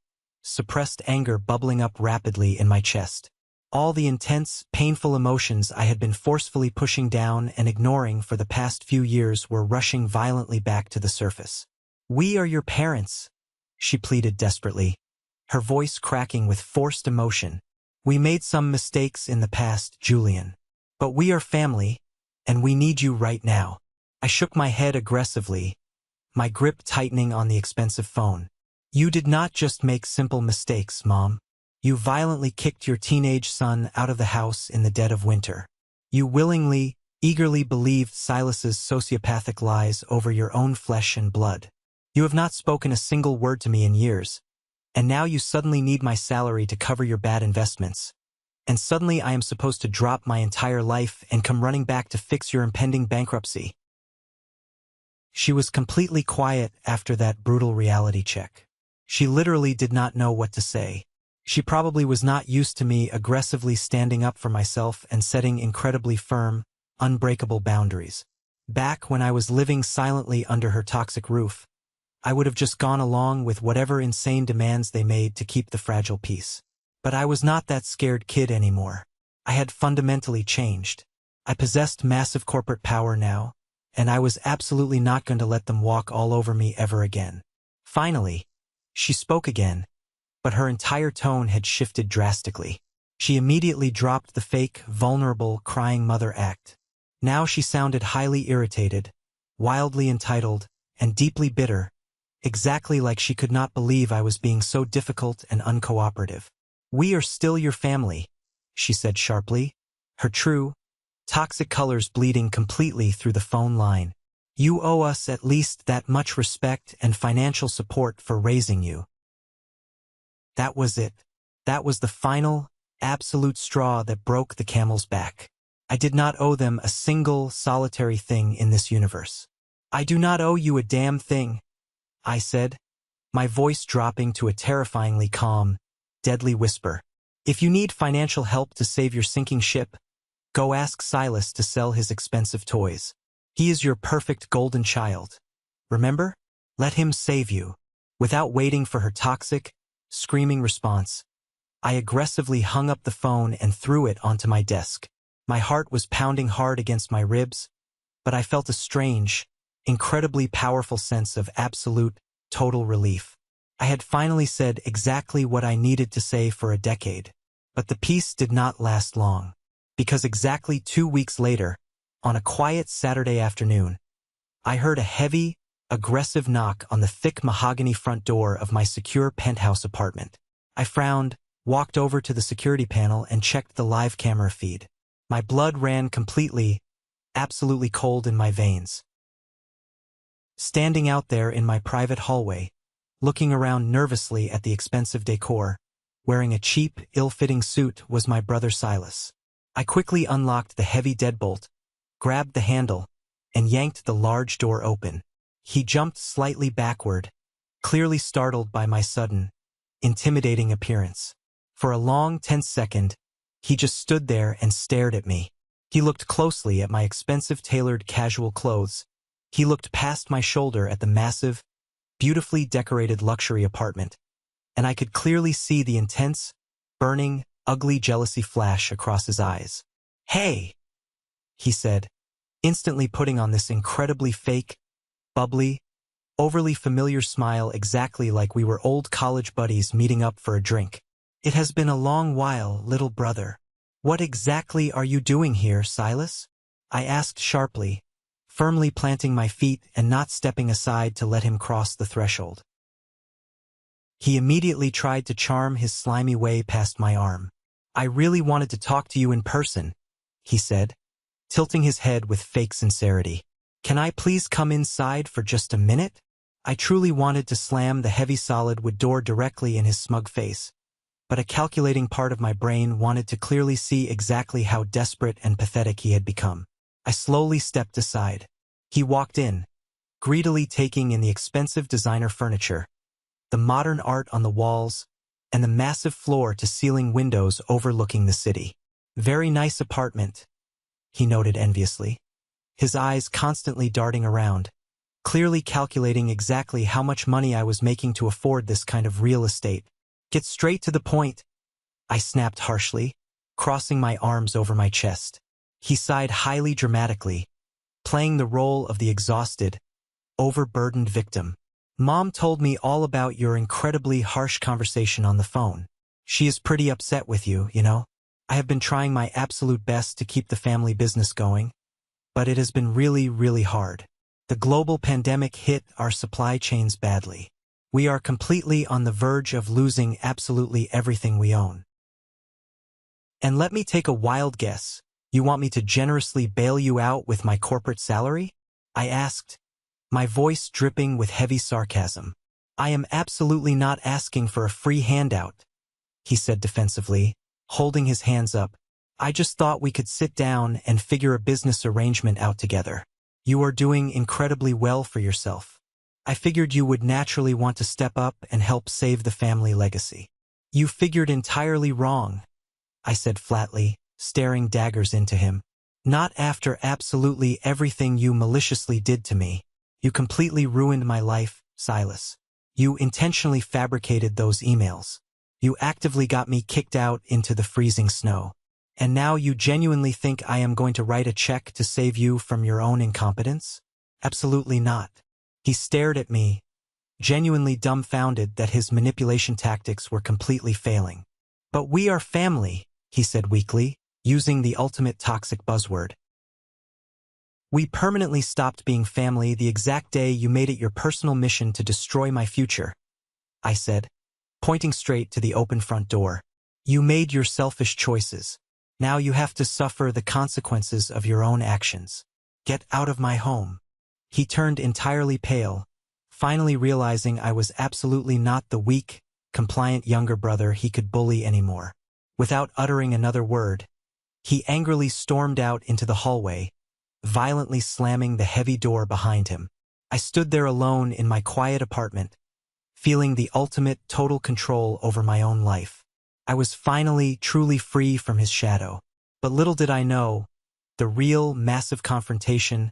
suppressed anger bubbling up rapidly in my chest. All the intense, painful emotions I had been forcefully pushing down and ignoring for the past few years were rushing violently back to the surface. We are your parents, she pleaded desperately, her voice cracking with forced emotion. We made some mistakes in the past, Julian. But we are family, and we need you right now. I shook my head aggressively, my grip tightening on the expensive phone. You did not just make simple mistakes, Mom. You violently kicked your teenage son out of the house in the dead of winter. You willingly, eagerly believed Silas's sociopathic lies over your own flesh and blood. You have not spoken a single word to me in years, and now you suddenly need my salary to cover your bad investments. And suddenly I am supposed to drop my entire life and come running back to fix your impending bankruptcy. She was completely quiet after that brutal reality check. She literally did not know what to say. She probably was not used to me aggressively standing up for myself and setting incredibly firm, unbreakable boundaries. Back when I was living silently under her toxic roof, I would have just gone along with whatever insane demands they made to keep the fragile peace. But I was not that scared kid anymore. I had fundamentally changed. I possessed massive corporate power now, and I was absolutely not going to let them walk all over me ever again. Finally, she spoke again, but her entire tone had shifted drastically. She immediately dropped the fake, vulnerable, crying mother act. Now she sounded highly irritated, wildly entitled, and deeply bitter, exactly like she could not believe I was being so difficult and uncooperative. "We are still your family," she said sharply, her true, toxic colors bleeding completely through the phone line. "You owe us at least that much respect and financial support for raising you." That was it. That was the final, absolute straw that broke the camel's back. I did not owe them a single, solitary thing in this universe. "I do not owe you a damn thing," I said, my voice dropping to a terrifyingly calm, deadly whisper. "If you need financial help to save your sinking ship, go ask Silas to sell his expensive toys. He is your perfect golden child. Remember? Let him save you." Without waiting for her toxic, screaming response, I aggressively hung up the phone and threw it onto my desk. My heart was pounding hard against my ribs, but I felt a strange, incredibly powerful sense of absolute, total relief. I had finally said exactly what I needed to say for a decade. But the peace did not last long, because exactly 2 weeks later, on a quiet Saturday afternoon, I heard a heavy, aggressive knock on the thick mahogany front door of my secure penthouse apartment. I frowned, walked over to the security panel and checked the live camera feed. My blood ran completely, absolutely cold in my veins. Standing out there in my private hallway, looking around nervously at the expensive decor, wearing a cheap, ill-fitting suit, was my brother Silas. I quickly unlocked the heavy deadbolt, grabbed the handle, and yanked the large door open. He jumped slightly backward, clearly startled by my sudden, intimidating appearance. For a long, tense second, he just stood there and stared at me. He looked closely at my expensive tailored casual clothes. He looked past my shoulder at the massive, beautifully decorated luxury apartment, and I could clearly see the intense, burning, ugly jealousy flash across his eyes. "Hey," he said, instantly putting on this incredibly fake, bubbly, overly familiar smile exactly like we were old college buddies meeting up for a drink. "It has been a long while, little brother. What exactly are you doing here, Silas?" I asked sharply, firmly planting my feet and not stepping aside to let him cross the threshold. He immediately tried to charm his slimy way past my arm. "I really wanted to talk to you in person," he said, tilting his head with fake sincerity. "Can I please come inside for just a minute?" I truly wanted to slam the heavy solid wood door directly in his smug face, but a calculating part of my brain wanted to clearly see exactly how desperate and pathetic he had become. I slowly stepped aside. He walked in, greedily taking in the expensive designer furniture, the modern art on the walls, and the massive floor-to-ceiling windows overlooking the city. "Very nice apartment," he noted enviously, his eyes constantly darting around, clearly calculating exactly how much money I was making to afford this kind of real estate. "Get straight to the point," I snapped harshly, crossing my arms over my chest. He sighed highly dramatically, playing the role of the exhausted, overburdened victim. "Mom told me all about your incredibly harsh conversation on the phone. She is pretty upset with you, you know. I have been trying my absolute best to keep the family business going, but it has been really, really hard. The global pandemic hit our supply chains badly. We are completely on the verge of losing absolutely everything we own. And let me take a wild guess. You want me to generously bail you out with my corporate salary?" I asked, my voice dripping with heavy sarcasm. "I am absolutely not asking for a free handout," he said defensively, holding his hands up. "I just thought we could sit down and figure a business arrangement out together. You are doing incredibly well for yourself. I figured you would naturally want to step up and help save the family legacy." "You figured entirely wrong," I said flatly, staring daggers into him. Not after absolutely everything you maliciously did to me. You completely ruined my life, Silas. You intentionally fabricated those emails. You actively got me kicked out into the freezing snow. And now you genuinely think I am going to write a check to save you from your own incompetence? Absolutely not. He stared at me, genuinely dumbfounded that his manipulation tactics were completely failing. But we are family, he said weakly, using the ultimate toxic buzzword. We permanently stopped being family the exact day you made it your personal mission to destroy my future, I said, pointing straight to the open front door. You made your selfish choices. Now you have to suffer the consequences of your own actions. Get out of my home. He turned entirely pale, finally realizing I was absolutely not the weak, compliant younger brother he could bully anymore. Without uttering another word, he angrily stormed out into the hallway, violently slamming the heavy door behind him. I stood there alone in my quiet apartment, feeling the ultimate total control over my own life. I was finally truly free from his shadow. But little did I know, the real massive confrontation,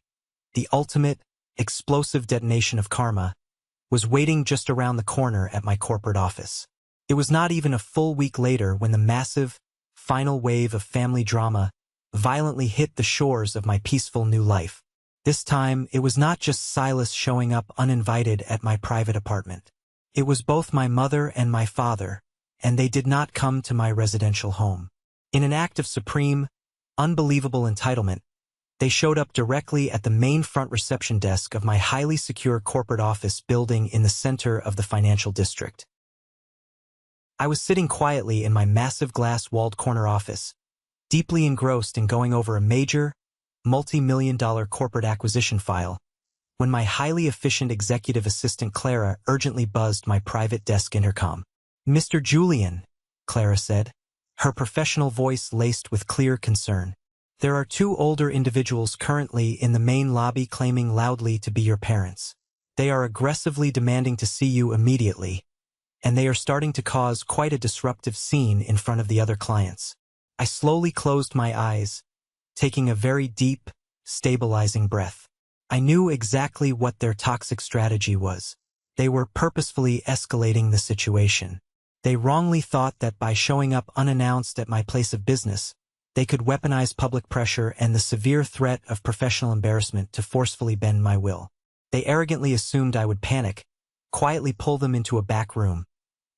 the ultimate explosive detonation of karma, was waiting just around the corner at my corporate office. It was not even a full week later when the massive, final wave of family drama violently hit the shores of my peaceful new life. This time, it was not just Silas showing up uninvited at my private apartment. It was both my mother and my father, and they did not come to my residential home. In an act of supreme, unbelievable entitlement, they showed up directly at the main front reception desk of my highly secure corporate office building in the center of the financial district. I was sitting quietly in my massive glass-walled corner office, deeply engrossed in going over a major, multi-million-dollar corporate acquisition file, when my highly efficient executive assistant Clara urgently buzzed my private desk intercom. "Mr. Julian," Clara said, her professional voice laced with clear concern. "There are two older individuals currently in the main lobby claiming loudly to be your parents. They are aggressively demanding to see you immediately, and they are starting to cause quite a disruptive scene in front of the other clients." I slowly closed my eyes, taking a very deep, stabilizing breath. I knew exactly what their toxic strategy was. They were purposefully escalating the situation. They wrongly thought that by showing up unannounced at my place of business, they could weaponize public pressure and the severe threat of professional embarrassment to forcefully bend my will. They arrogantly assumed I would panic, quietly pull them into a back room,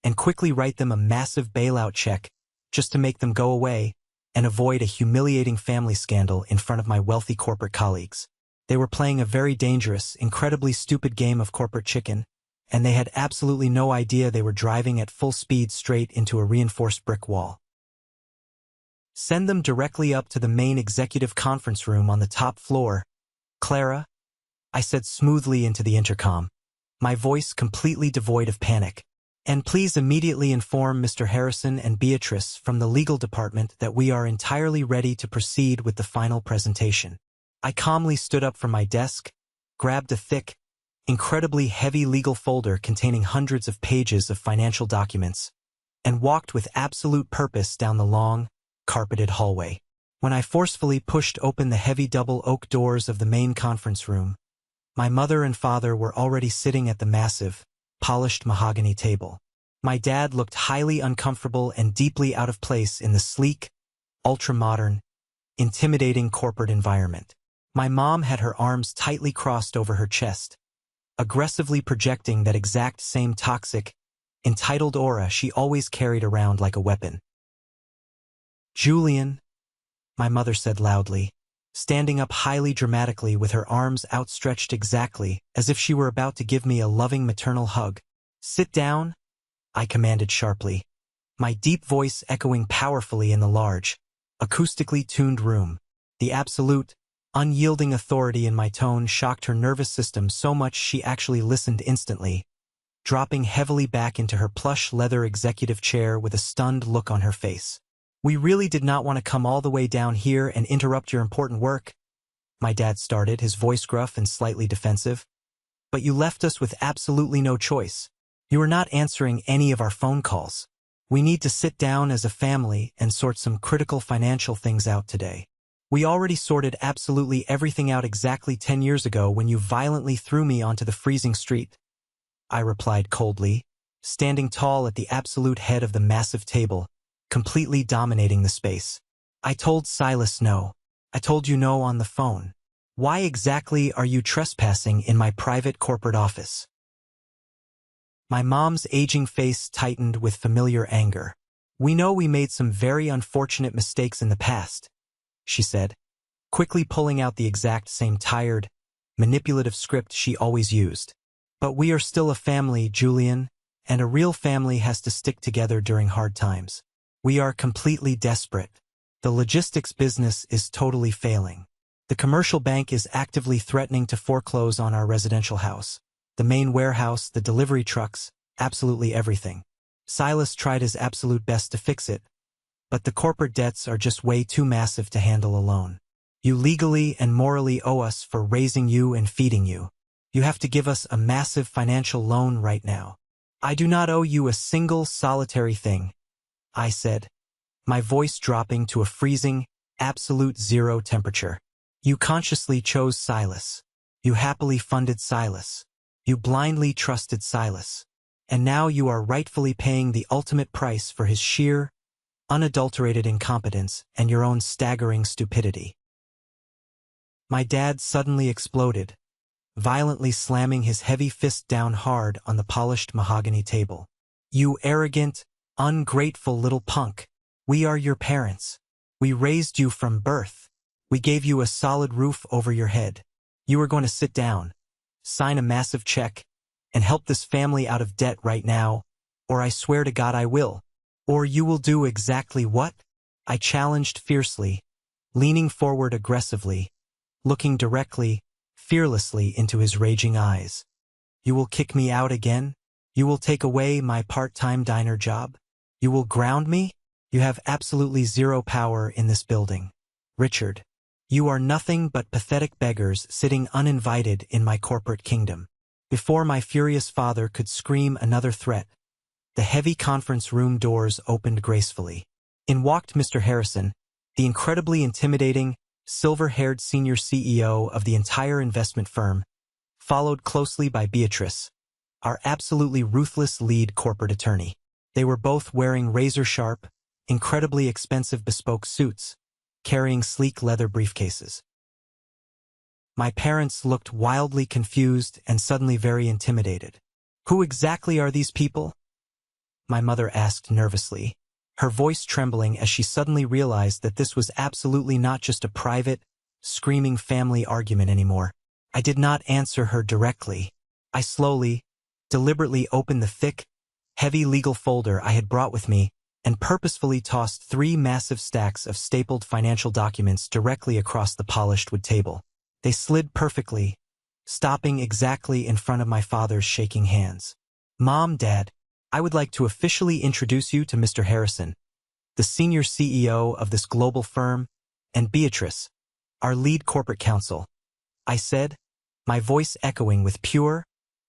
and quickly write them a massive bailout check just to make them go away and avoid a humiliating family scandal in front of my wealthy corporate colleagues. They were playing a very dangerous, incredibly stupid game of corporate chicken, and they had absolutely no idea they were driving at full speed straight into a reinforced brick wall. "Send them directly up to the main executive conference room on the top floor, Clara," I said smoothly into the intercom, my voice completely devoid of panic. "And please immediately inform Mr. Harrison and Beatrice from the legal department that we are entirely ready to proceed with the final presentation." I calmly stood up from my desk, grabbed a thick, incredibly heavy legal folder containing hundreds of pages of financial documents, and walked with absolute purpose down the long, carpeted hallway. When I forcefully pushed open the heavy double oak doors of the main conference room, my mother and father were already sitting at the massive, polished mahogany table. My dad looked highly uncomfortable and deeply out of place in the sleek, ultra-modern, intimidating corporate environment. My mom had her arms tightly crossed over her chest, aggressively projecting that exact same toxic, entitled aura she always carried around like a weapon. "Julian," my mother said loudly, standing up highly dramatically with her arms outstretched exactly as if she were about to give me a loving maternal hug. "Sit down," I commanded sharply, my deep voice echoing powerfully in the large, acoustically tuned room. The absolute, unyielding authority in my tone shocked her nervous system so much she actually listened instantly, dropping heavily back into her plush leather executive chair with a stunned look on her face. "We really did not want to come all the way down here and interrupt your important work," my dad started, his voice gruff and slightly defensive. "But you left us with absolutely no choice. You are not answering any of our phone calls. We need to sit down as a family and sort some critical financial things out today. We already sorted absolutely everything out exactly 10 years ago when you violently threw me onto the freezing street, I replied coldly, standing tall at the absolute head of the massive table, completely dominating the space. I told Silas no. I told you no on the phone. Why exactly are you trespassing in my private corporate office? My mom's aging face tightened with familiar anger. We know we made some very unfortunate mistakes in the past, she said, quickly pulling out the exact same tired, manipulative script she always used. But we are still a family, Julian, and a real family has to stick together during hard times. We are completely desperate. The logistics business is totally failing. The commercial bank is actively threatening to foreclose on our residential house. The main warehouse, the delivery trucks, absolutely everything. Silas tried his absolute best to fix it, but the corporate debts are just way too massive to handle alone. You legally and morally owe us for raising you and feeding you. You have to give us a massive financial loan right now. I do not owe you a single solitary thing, I said, my voice dropping to a freezing, absolute zero temperature. You consciously chose Silas. You happily funded Silas. You blindly trusted Silas. And now you are rightfully paying the ultimate price for his sheer, unadulterated incompetence and your own staggering stupidity. My dad suddenly exploded, violently slamming his heavy fist down hard on the polished mahogany table. You arrogant, ungrateful little punk. We are your parents. We raised you from birth. We gave you a solid roof over your head. You are going to sit down, sign a massive check, and help this family out of debt right now, or I swear to God I will. Or you will do exactly what? I challenged fiercely, leaning forward aggressively, looking directly, fearlessly into his raging eyes. You will kick me out again? You will take away my part-time diner job? You will ground me? You have absolutely zero power in this building. Richard, you are nothing but pathetic beggars sitting uninvited in my corporate kingdom. Before my furious father could scream another threat, the heavy conference room doors opened gracefully. In walked Mr. Harrison, the incredibly intimidating, silver-haired senior CEO of the entire investment firm, followed closely by Beatrice, our absolutely ruthless lead corporate attorney. They were both wearing razor-sharp, incredibly expensive bespoke suits, carrying sleek leather briefcases. My parents looked wildly confused and suddenly very intimidated. Who exactly are these people? My mother asked nervously, her voice trembling as she suddenly realized that this was absolutely not just a private, screaming family argument anymore. I did not answer her directly. I slowly, deliberately opened the thick, heavy legal folder I had brought with me and purposefully tossed 3 massive stacks of stapled financial documents directly across the polished wood table. They slid perfectly, stopping exactly in front of my father's shaking hands. Mom, Dad, I would like to officially introduce you to Mr. Harrison, the senior CEO of this global firm, and Beatrice, our lead corporate counsel, I said, my voice echoing with pure,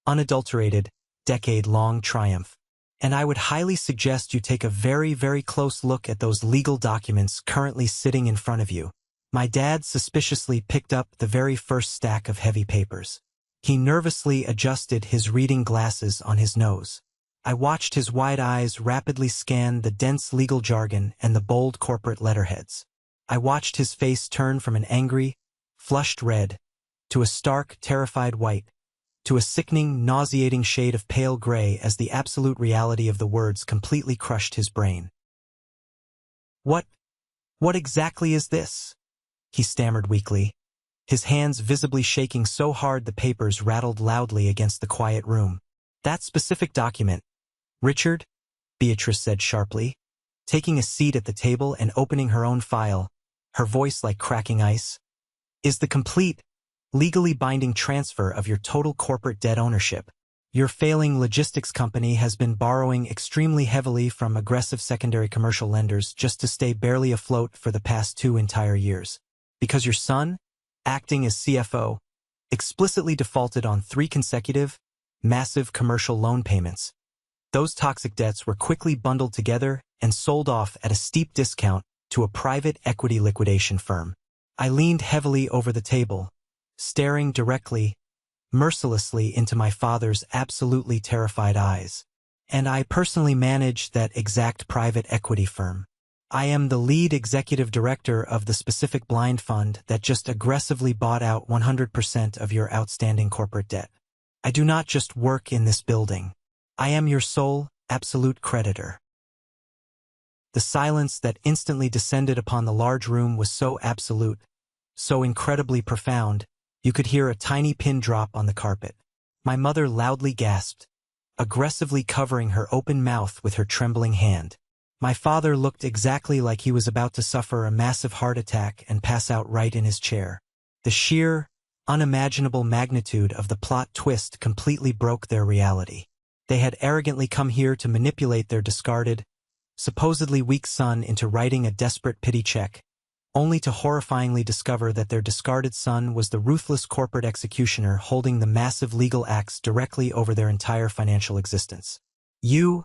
unadulterated, decade-long triumph. And I would highly suggest you take a very, very close look at those legal documents currently sitting in front of you. My dad suspiciously picked up the very first stack of heavy papers. He nervously adjusted his reading glasses on his nose. I watched his wide eyes rapidly scan the dense legal jargon and the bold corporate letterheads. I watched his face turn from an angry, flushed red to a stark, terrified white, to a sickening, nauseating shade of pale gray as the absolute reality of the words completely crushed his brain. What exactly is this? He stammered weakly, his hands visibly shaking so hard the papers rattled loudly against the quiet room. That specific document, Richard, Beatrice said sharply, taking a seat at the table and opening her own file, her voice like cracking ice, is the complete, legally binding transfer of your total corporate debt ownership. Your failing logistics company has been borrowing extremely heavily from aggressive secondary commercial lenders just to stay barely afloat for the past 2 entire years. Because your son, acting as CFO, explicitly defaulted on 3 consecutive, massive commercial loan payments. Those toxic debts were quickly bundled together and sold off at a steep discount to a private equity liquidation firm. I leaned heavily over the table, staring directly, mercilessly into my father's absolutely terrified eyes. And I personally manage that exact private equity firm. I am the lead executive director of the specific blind fund that just aggressively bought out 100% of your outstanding corporate debt. I do not just work in this building. I am your sole, absolute creditor. The silence that instantly descended upon the large room was so absolute, so incredibly profound, you could hear a tiny pin drop on the carpet. My mother loudly gasped, aggressively covering her open mouth with her trembling hand. My father looked exactly like he was about to suffer a massive heart attack and pass out right in his chair. The sheer, unimaginable magnitude of the plot twist completely broke their reality. They had arrogantly come here to manipulate their discarded, supposedly weak son into writing a desperate pity check, only to horrifyingly discover that their discarded son was the ruthless corporate executioner holding the massive legal axe directly over their entire financial existence. You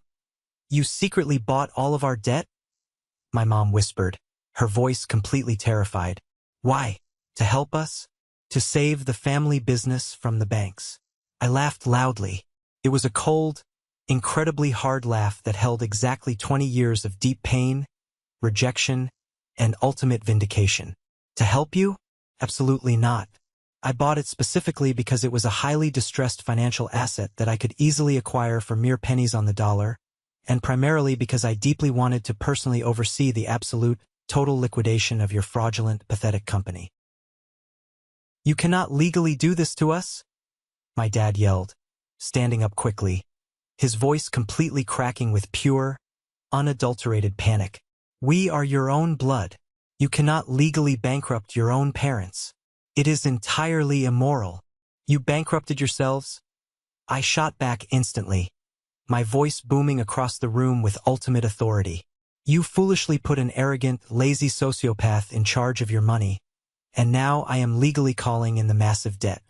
secretly bought all of our debt? My mom whispered, her voice completely terrified. Why? To help us? To save the family business from the banks? I laughed loudly. It was a cold, incredibly hard laugh that held exactly 20 years of deep pain, rejection, and ultimate vindication. To help you? Absolutely not. I bought it specifically because it was a highly distressed financial asset that I could easily acquire for mere pennies on the dollar, and primarily because I deeply wanted to personally oversee the absolute, total liquidation of your fraudulent, pathetic company. You cannot legally do this to us? My dad yelled, standing up quickly, his voice completely cracking with pure, unadulterated panic. We are your own blood. You cannot legally bankrupt your own parents. It is entirely immoral. You bankrupted yourselves? I shot back instantly, my voice booming across the room with ultimate authority. You foolishly put an arrogant, lazy sociopath in charge of your money, and now I am legally calling in the massive debt.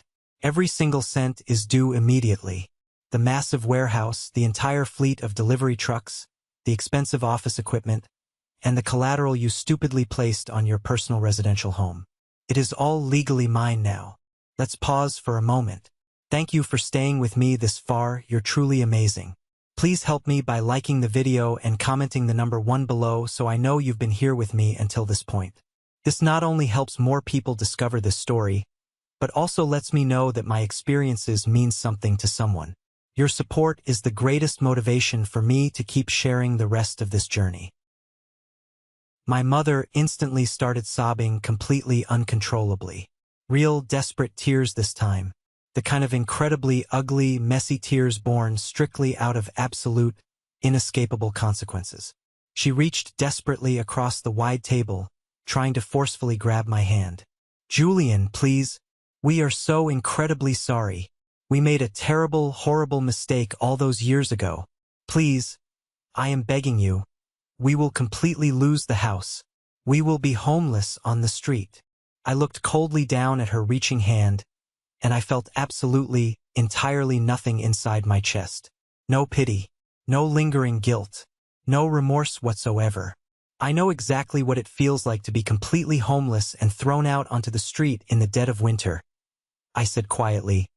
Every single cent is due immediately. The massive warehouse, the entire fleet of delivery trucks, the expensive office equipment, and the collateral you stupidly placed on your personal residential home. It is all legally mine now. Let's pause for a moment. Thank you for staying with me this far, you're truly amazing. Please help me by liking the video and commenting the number 1 below so I know you've been here with me until this point. This not only helps more people discover this story, but also lets me know that my experiences mean something to someone. Your support is the greatest motivation for me to keep sharing the rest of this journey. My mother instantly started sobbing completely uncontrollably. Real desperate tears this time. The kind of incredibly ugly, messy tears born strictly out of absolute, inescapable consequences. She reached desperately across the wide table, trying to forcefully grab my hand. Julian, please. We are so incredibly sorry. We made a terrible, horrible mistake all those years ago. Please, I am begging you. We will completely lose the house. We will be homeless on the street. I looked coldly down at her reaching hand, and I felt absolutely, entirely nothing inside my chest. No pity, no lingering guilt, no remorse whatsoever. I know exactly what it feels like to be completely homeless and thrown out onto the street in the dead of winter, I said quietly,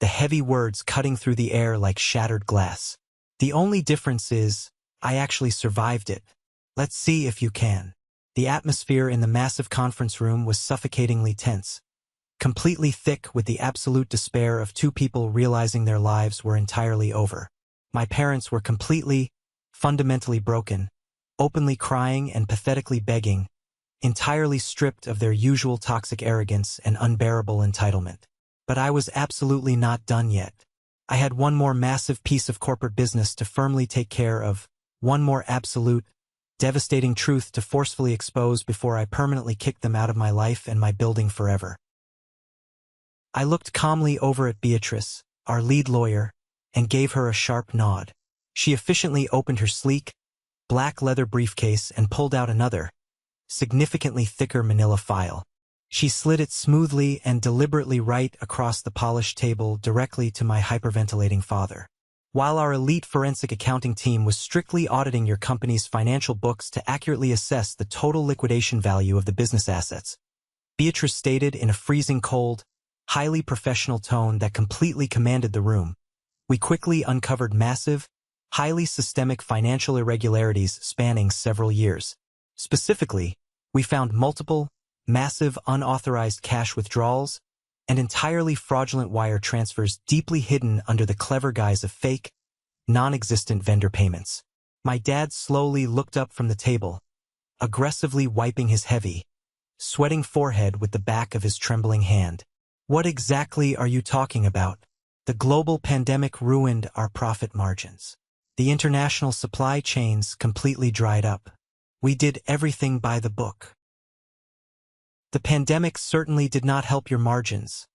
the heavy words cutting through the air like shattered glass. The only difference is, I actually survived it. Let's see if you can. The atmosphere in the massive conference room was suffocatingly tense, completely thick with the absolute despair of two people realizing their lives were entirely over. My parents were completely, fundamentally broken, openly crying and pathetically begging, entirely stripped of their usual toxic arrogance and unbearable entitlement. But I was absolutely not done yet. I had one more massive piece of corporate business to firmly take care of, one more absolute, devastating truth to forcefully expose before I permanently kicked them out of my life and my building forever. I looked calmly over at Beatrice, our lead lawyer, and gave her a sharp nod. She efficiently opened her sleek, black leather briefcase and pulled out another, significantly thicker manila file. She slid it smoothly and deliberately right across the polished table directly to my hyperventilating father. While our elite forensic accounting team was strictly auditing your company's financial books to accurately assess the total liquidation value of the business assets, Beatrice stated in a freezing cold, highly professional tone that completely commanded the room. We quickly uncovered massive, highly systemic financial irregularities spanning several years. Specifically, we found multiple, massive unauthorized cash withdrawals and entirely fraudulent wire transfers deeply hidden under the clever guise of fake, non-existent vendor payments. My dad slowly looked up from the table, aggressively wiping his heavy, sweating forehead with the back of his trembling hand. What exactly are you talking about? The global pandemic ruined our profit margins. The international supply chains completely dried up. We did everything by the book. The pandemic certainly did not help your margins,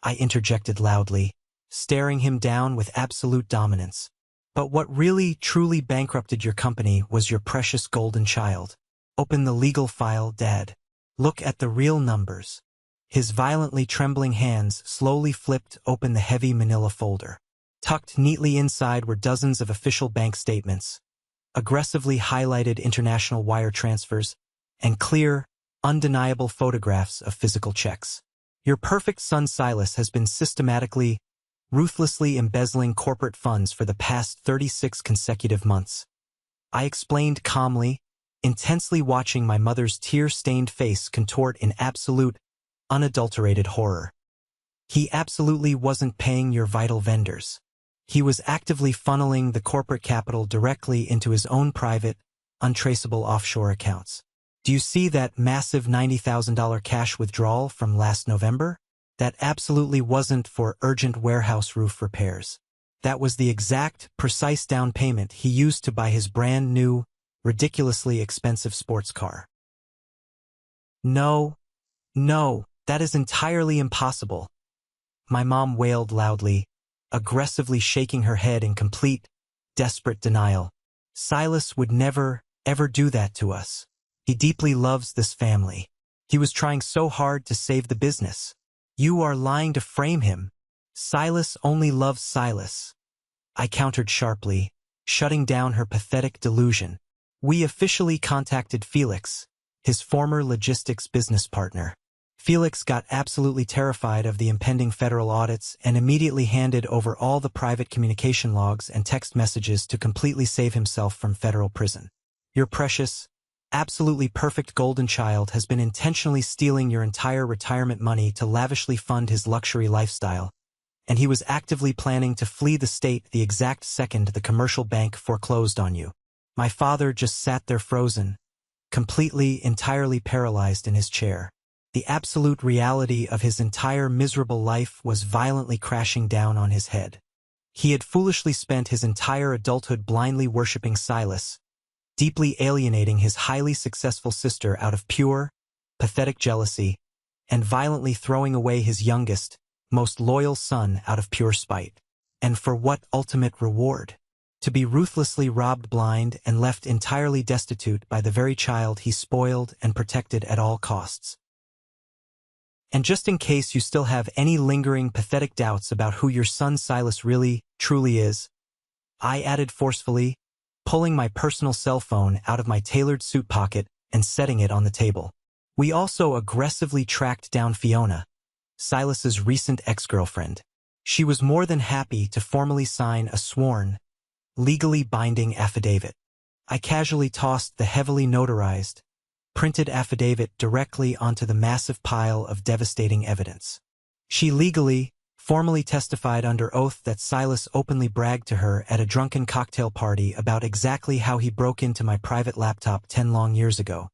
I interjected loudly, staring him down with absolute dominance. But what really, truly bankrupted your company was your precious golden child. Open the legal file, Dad. Look at the real numbers. His violently trembling hands slowly flipped open the heavy manila folder. Tucked neatly inside were dozens of official bank statements, aggressively highlighted international wire transfers, and clear, undeniable photographs of physical checks. Your perfect son Silas has been systematically, ruthlessly embezzling corporate funds for the past 36 consecutive months. I explained calmly, intensely watching my mother's tear-stained face contort in absolute, unadulterated horror. He absolutely wasn't paying your vital vendors. He was actively funneling the corporate capital directly into his own private, untraceable offshore accounts. Do you see that massive $90,000 cash withdrawal from last November? That absolutely wasn't for urgent warehouse roof repairs. That was the exact, precise down payment he used to buy his brand new, ridiculously expensive sports car. No, that is entirely impossible. My mom wailed loudly, aggressively shaking her head in complete, desperate denial. Silas would never, ever do that to us. He deeply loves this family. He was trying so hard to save the business. You are lying to frame him. Silas only loves Silas. I countered sharply, shutting down her pathetic delusion. We officially contacted Felix, his former logistics business partner. Felix got absolutely terrified of the impending federal audits and immediately handed over all the private communication logs and text messages to completely save himself from federal prison. Your precious, absolutely perfect golden child has been intentionally stealing your entire retirement money to lavishly fund his luxury lifestyle, and he was actively planning to flee the state the exact second the commercial bank foreclosed on you. My father just sat there frozen, completely, entirely paralyzed in his chair. The absolute reality of his entire miserable life was violently crashing down on his head. He had foolishly spent his entire adulthood blindly worshipping Silas, deeply alienating his highly successful sister out of pure, pathetic jealousy, and violently throwing away his youngest, most loyal son out of pure spite. And for what ultimate reward? To be ruthlessly robbed blind and left entirely destitute by the very child he spoiled and protected at all costs. And just in case you still have any lingering pathetic doubts about who your son Silas really, truly is, I added forcefully, pulling my personal cell phone out of my tailored suit pocket and setting it on the table. We also aggressively tracked down Fiona, Silas's recent ex-girlfriend. She was more than happy to formally sign a sworn, legally binding affidavit. I casually tossed the heavily notarized, printed affidavit directly onto the massive pile of devastating evidence. She legally, formally testified under oath that Silas openly bragged to her at a drunken cocktail party about exactly how he broke into my private laptop 10 long years ago.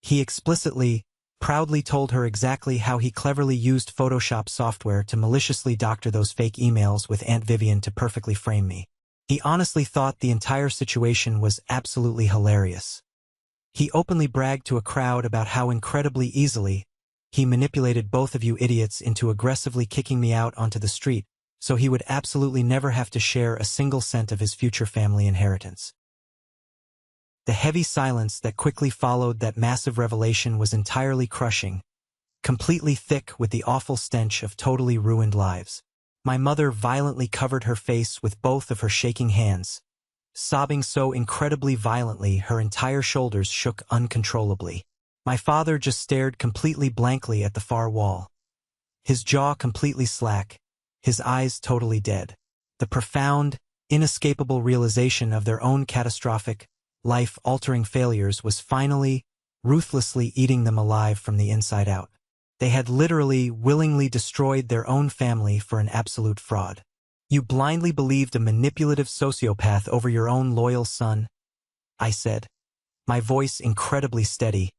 He explicitly, proudly told her exactly how he cleverly used Photoshop software to maliciously doctor those fake emails with Aunt Vivian to perfectly frame me. He honestly thought the entire situation was absolutely hilarious. He openly bragged to a crowd about how incredibly easily he manipulated both of you idiots into aggressively kicking me out onto the street, so he would absolutely never have to share a single cent of his future family inheritance. The heavy silence that quickly followed that massive revelation was entirely crushing, completely thick with the awful stench of totally ruined lives. My mother violently covered her face with both of her shaking hands, sobbing so incredibly violently her entire shoulders shook uncontrollably. My father just stared completely blankly at the far wall. His jaw completely slack, his eyes totally dead. The profound, inescapable realization of their own catastrophic, life-altering failures was finally, ruthlessly eating them alive from the inside out. They had literally, willingly destroyed their own family for an absolute fraud. You blindly believed a manipulative sociopath over your own loyal son, I said, my voice incredibly steady,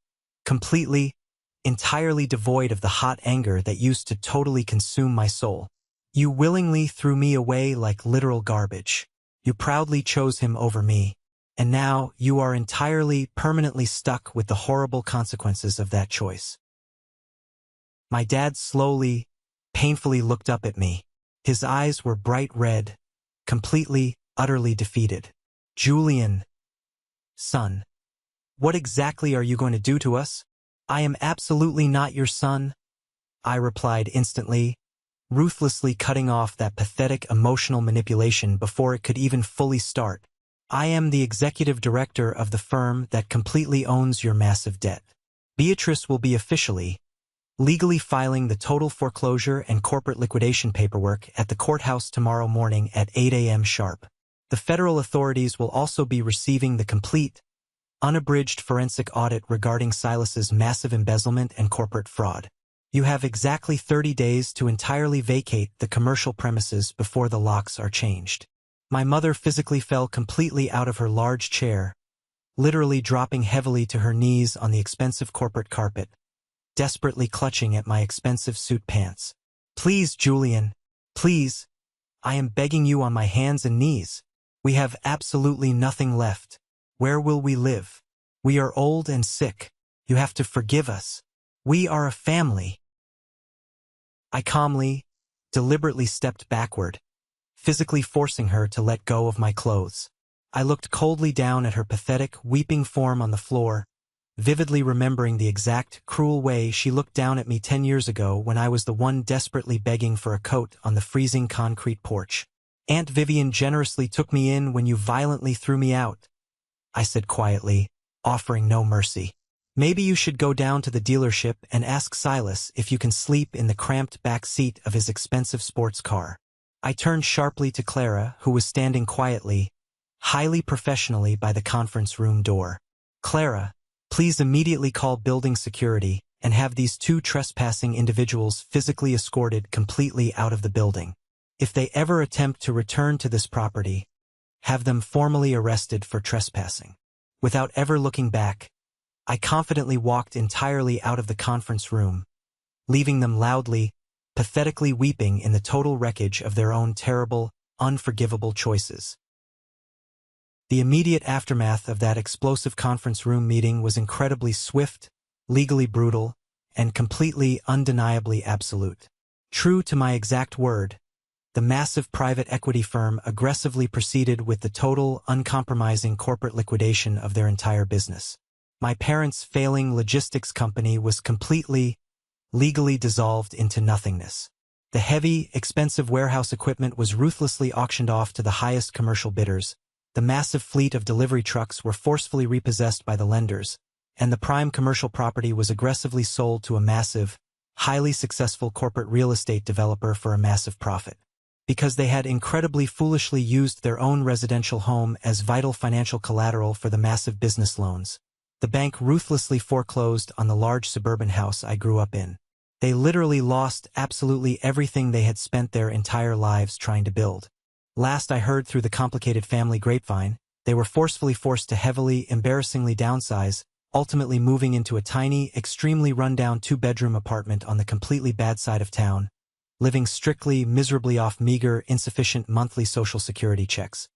completely, entirely devoid of the hot anger that used to totally consume my soul. You willingly threw me away like literal garbage. You proudly chose him over me, and now you are entirely, permanently stuck with the horrible consequences of that choice. My dad slowly, painfully looked up at me. His eyes were bright red, completely, utterly defeated. Julian, son, what exactly are you going to do to us? I am absolutely not your son, I replied instantly, ruthlessly cutting off that pathetic emotional manipulation before it could even fully start. I am the executive director of the firm that completely owns your massive debt. Beatrice will be officially, legally filing the total foreclosure and corporate liquidation paperwork at the courthouse tomorrow morning at 8 a.m. sharp. The federal authorities will also be receiving the complete, unabridged forensic audit regarding Silas's massive embezzlement and corporate fraud. You have exactly 30 days to entirely vacate the commercial premises before the locks are changed. My mother physically fell completely out of her large chair, literally dropping heavily to her knees on the expensive corporate carpet, desperately clutching at my expensive suit pants. Please, Julian, please, I am begging you on my hands and knees. We have absolutely nothing left. Where will we live? We are old and sick. You have to forgive us. We are a family. I calmly, deliberately stepped backward, physically forcing her to let go of my clothes. I looked coldly down at her pathetic, weeping form on the floor, vividly remembering the exact, cruel way she looked down at me 10 years ago when I was the one desperately begging for a coat on the freezing concrete porch. Aunt Vivian generously took me in when you violently threw me out, I said quietly, offering no mercy. Maybe you should go down to the dealership and ask Silas if you can sleep in the cramped back seat of his expensive sports car. I turned sharply to Clara, who was standing quietly, highly professionally by the conference room door. Clara, please immediately call building security and have these 2 trespassing individuals physically escorted completely out of the building. If they ever attempt to return to this property, have them formally arrested for trespassing. Without ever looking back, I confidently walked entirely out of the conference room, leaving them loudly, pathetically weeping in the total wreckage of their own terrible, unforgivable choices. The immediate aftermath of that explosive conference room meeting was incredibly swift, legally brutal, and completely undeniably absolute. True to my exact word, the massive private equity firm aggressively proceeded with the total, uncompromising corporate liquidation of their entire business. My parents' failing logistics company was completely, legally dissolved into nothingness. The heavy, expensive warehouse equipment was ruthlessly auctioned off to the highest commercial bidders, the massive fleet of delivery trucks were forcefully repossessed by the lenders, and the prime commercial property was aggressively sold to a massive, highly successful corporate real estate developer for a massive profit. Because they had incredibly foolishly used their own residential home as vital financial collateral for the massive business loans, the bank ruthlessly foreclosed on the large suburban house I grew up in. They literally lost absolutely everything they had spent their entire lives trying to build. Last I heard through the complicated family grapevine, they were forcefully forced to heavily, embarrassingly downsize, ultimately moving into a tiny, extremely run-down 2-bedroom apartment on the completely bad side of town, living strictly, miserably off meager, insufficient monthly social security checks.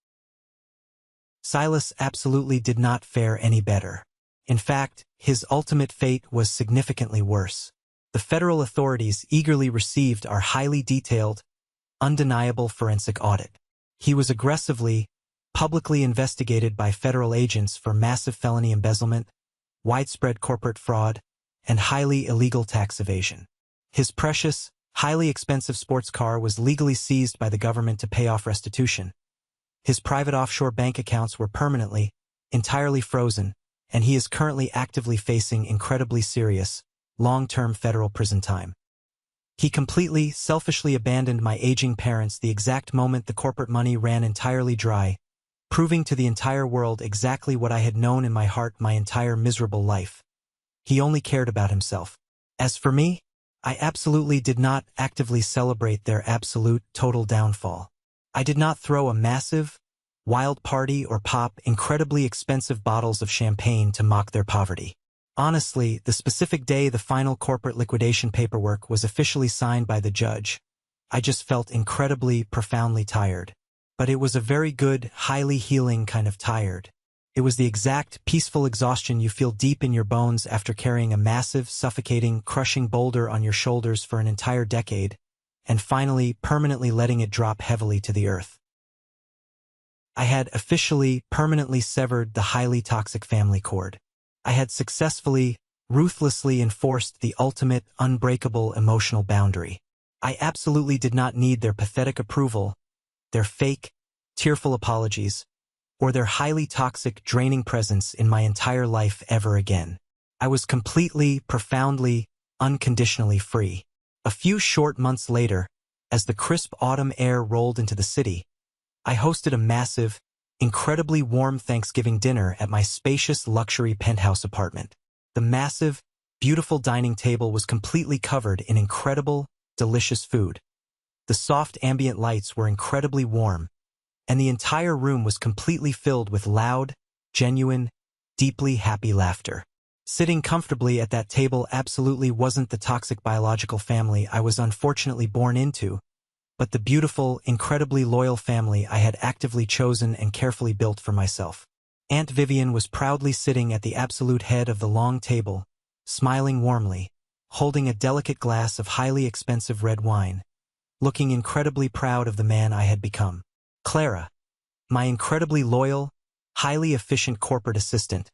Silas absolutely did not fare any better. In fact, his ultimate fate was significantly worse. The federal authorities eagerly received our highly detailed, undeniable forensic audit. He was aggressively, publicly investigated by federal agents for massive felony embezzlement, widespread corporate fraud, and highly illegal tax evasion. His precious, highly expensive sports car was legally seized by the government to pay off restitution. His private offshore bank accounts were permanently, entirely frozen, and he is currently actively facing incredibly serious, long-term federal prison time. He completely, selfishly abandoned my aging parents the exact moment the corporate money ran entirely dry, proving to the entire world exactly what I had known in my heart my entire miserable life. He only cared about himself. As for me, I absolutely did not actively celebrate their absolute, total downfall. I did not throw a massive, wild party or pop incredibly expensive bottles of champagne to mock their poverty. Honestly, the specific day the final corporate liquidation paperwork was officially signed by the judge, I just felt incredibly, profoundly tired. But it was a very good, highly healing kind of tired. It was the exact, peaceful exhaustion you feel deep in your bones after carrying a massive, suffocating, crushing boulder on your shoulders for an entire decade, and finally, permanently letting it drop heavily to the earth. I had officially, permanently severed the highly toxic family cord. I had successfully, ruthlessly enforced the ultimate, unbreakable emotional boundary. I absolutely did not need their pathetic approval, their fake, tearful apologies, or their highly toxic, draining presence in my entire life ever again. I was completely, profoundly, unconditionally free. A few short months later, as the crisp autumn air rolled into the city, I hosted a massive, incredibly warm Thanksgiving dinner at my spacious luxury penthouse apartment. The massive, beautiful dining table was completely covered in incredible, delicious food. The soft ambient lights were incredibly warm, and the entire room was completely filled with loud, genuine, deeply happy laughter. Sitting comfortably at that table absolutely wasn't the toxic biological family I was unfortunately born into, but the beautiful, incredibly loyal family I had actively chosen and carefully built for myself. Aunt Vivian was proudly sitting at the absolute head of the long table, smiling warmly, holding a delicate glass of highly expensive red wine, looking incredibly proud of the man I had become. Clara, my incredibly loyal, highly efficient corporate assistant,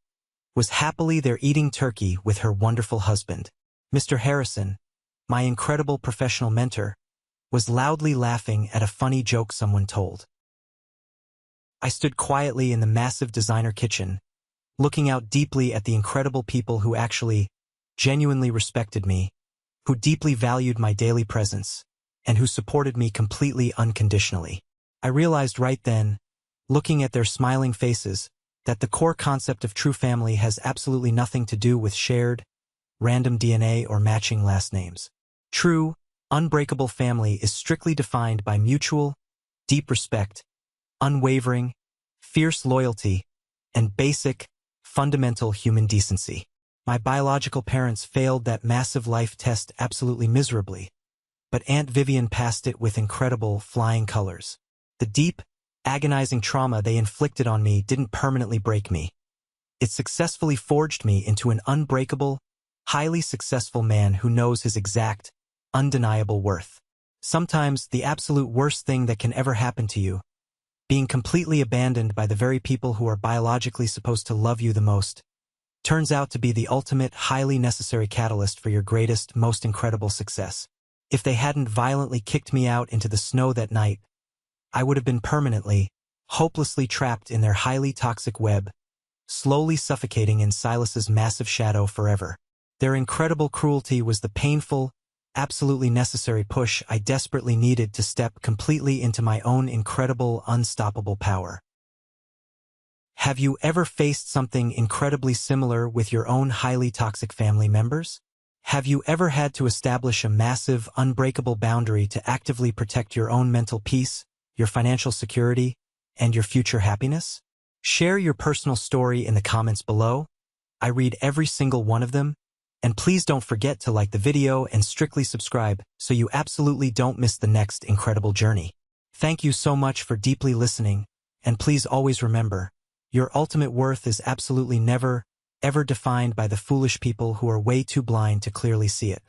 was happily there eating turkey with her wonderful husband. Mr. Harrison, my incredible professional mentor, was loudly laughing at a funny joke someone told. I stood quietly in the massive designer kitchen, looking out deeply at the incredible people who actually, genuinely respected me, who deeply valued my daily presence, and who supported me completely unconditionally. I realized right then, looking at their smiling faces, that the core concept of true family has absolutely nothing to do with shared, random DNA or matching last names. True, unbreakable family is strictly defined by mutual, deep respect, unwavering, fierce loyalty, and basic, fundamental human decency. My biological parents failed that massive life test absolutely miserably, but Aunt Vivian passed it with incredible, flying colors. The deep, agonizing trauma they inflicted on me didn't permanently break me. It successfully forged me into an unbreakable, highly successful man who knows his exact, undeniable worth. Sometimes the absolute worst thing that can ever happen to you, being completely abandoned by the very people who are biologically supposed to love you the most, turns out to be the ultimate, highly necessary catalyst for your greatest, most incredible success. If they hadn't violently kicked me out into the snow that night, I would have been permanently, hopelessly trapped in their highly toxic web, slowly suffocating in Silas's massive shadow forever. Their incredible cruelty was the painful, absolutely necessary push I desperately needed to step completely into my own incredible, unstoppable power. Have you ever faced something incredibly similar with your own highly toxic family members? Have you ever had to establish a massive, unbreakable boundary to actively protect your own mental peace, your financial security, and your future happiness? Share your personal story in the comments below. I read every single one of them, and please don't forget to like the video and strictly subscribe so you absolutely don't miss the next incredible journey. Thank you so much for deeply listening, and please always remember, your ultimate worth is absolutely never, ever defined by the foolish people who are way too blind to clearly see it.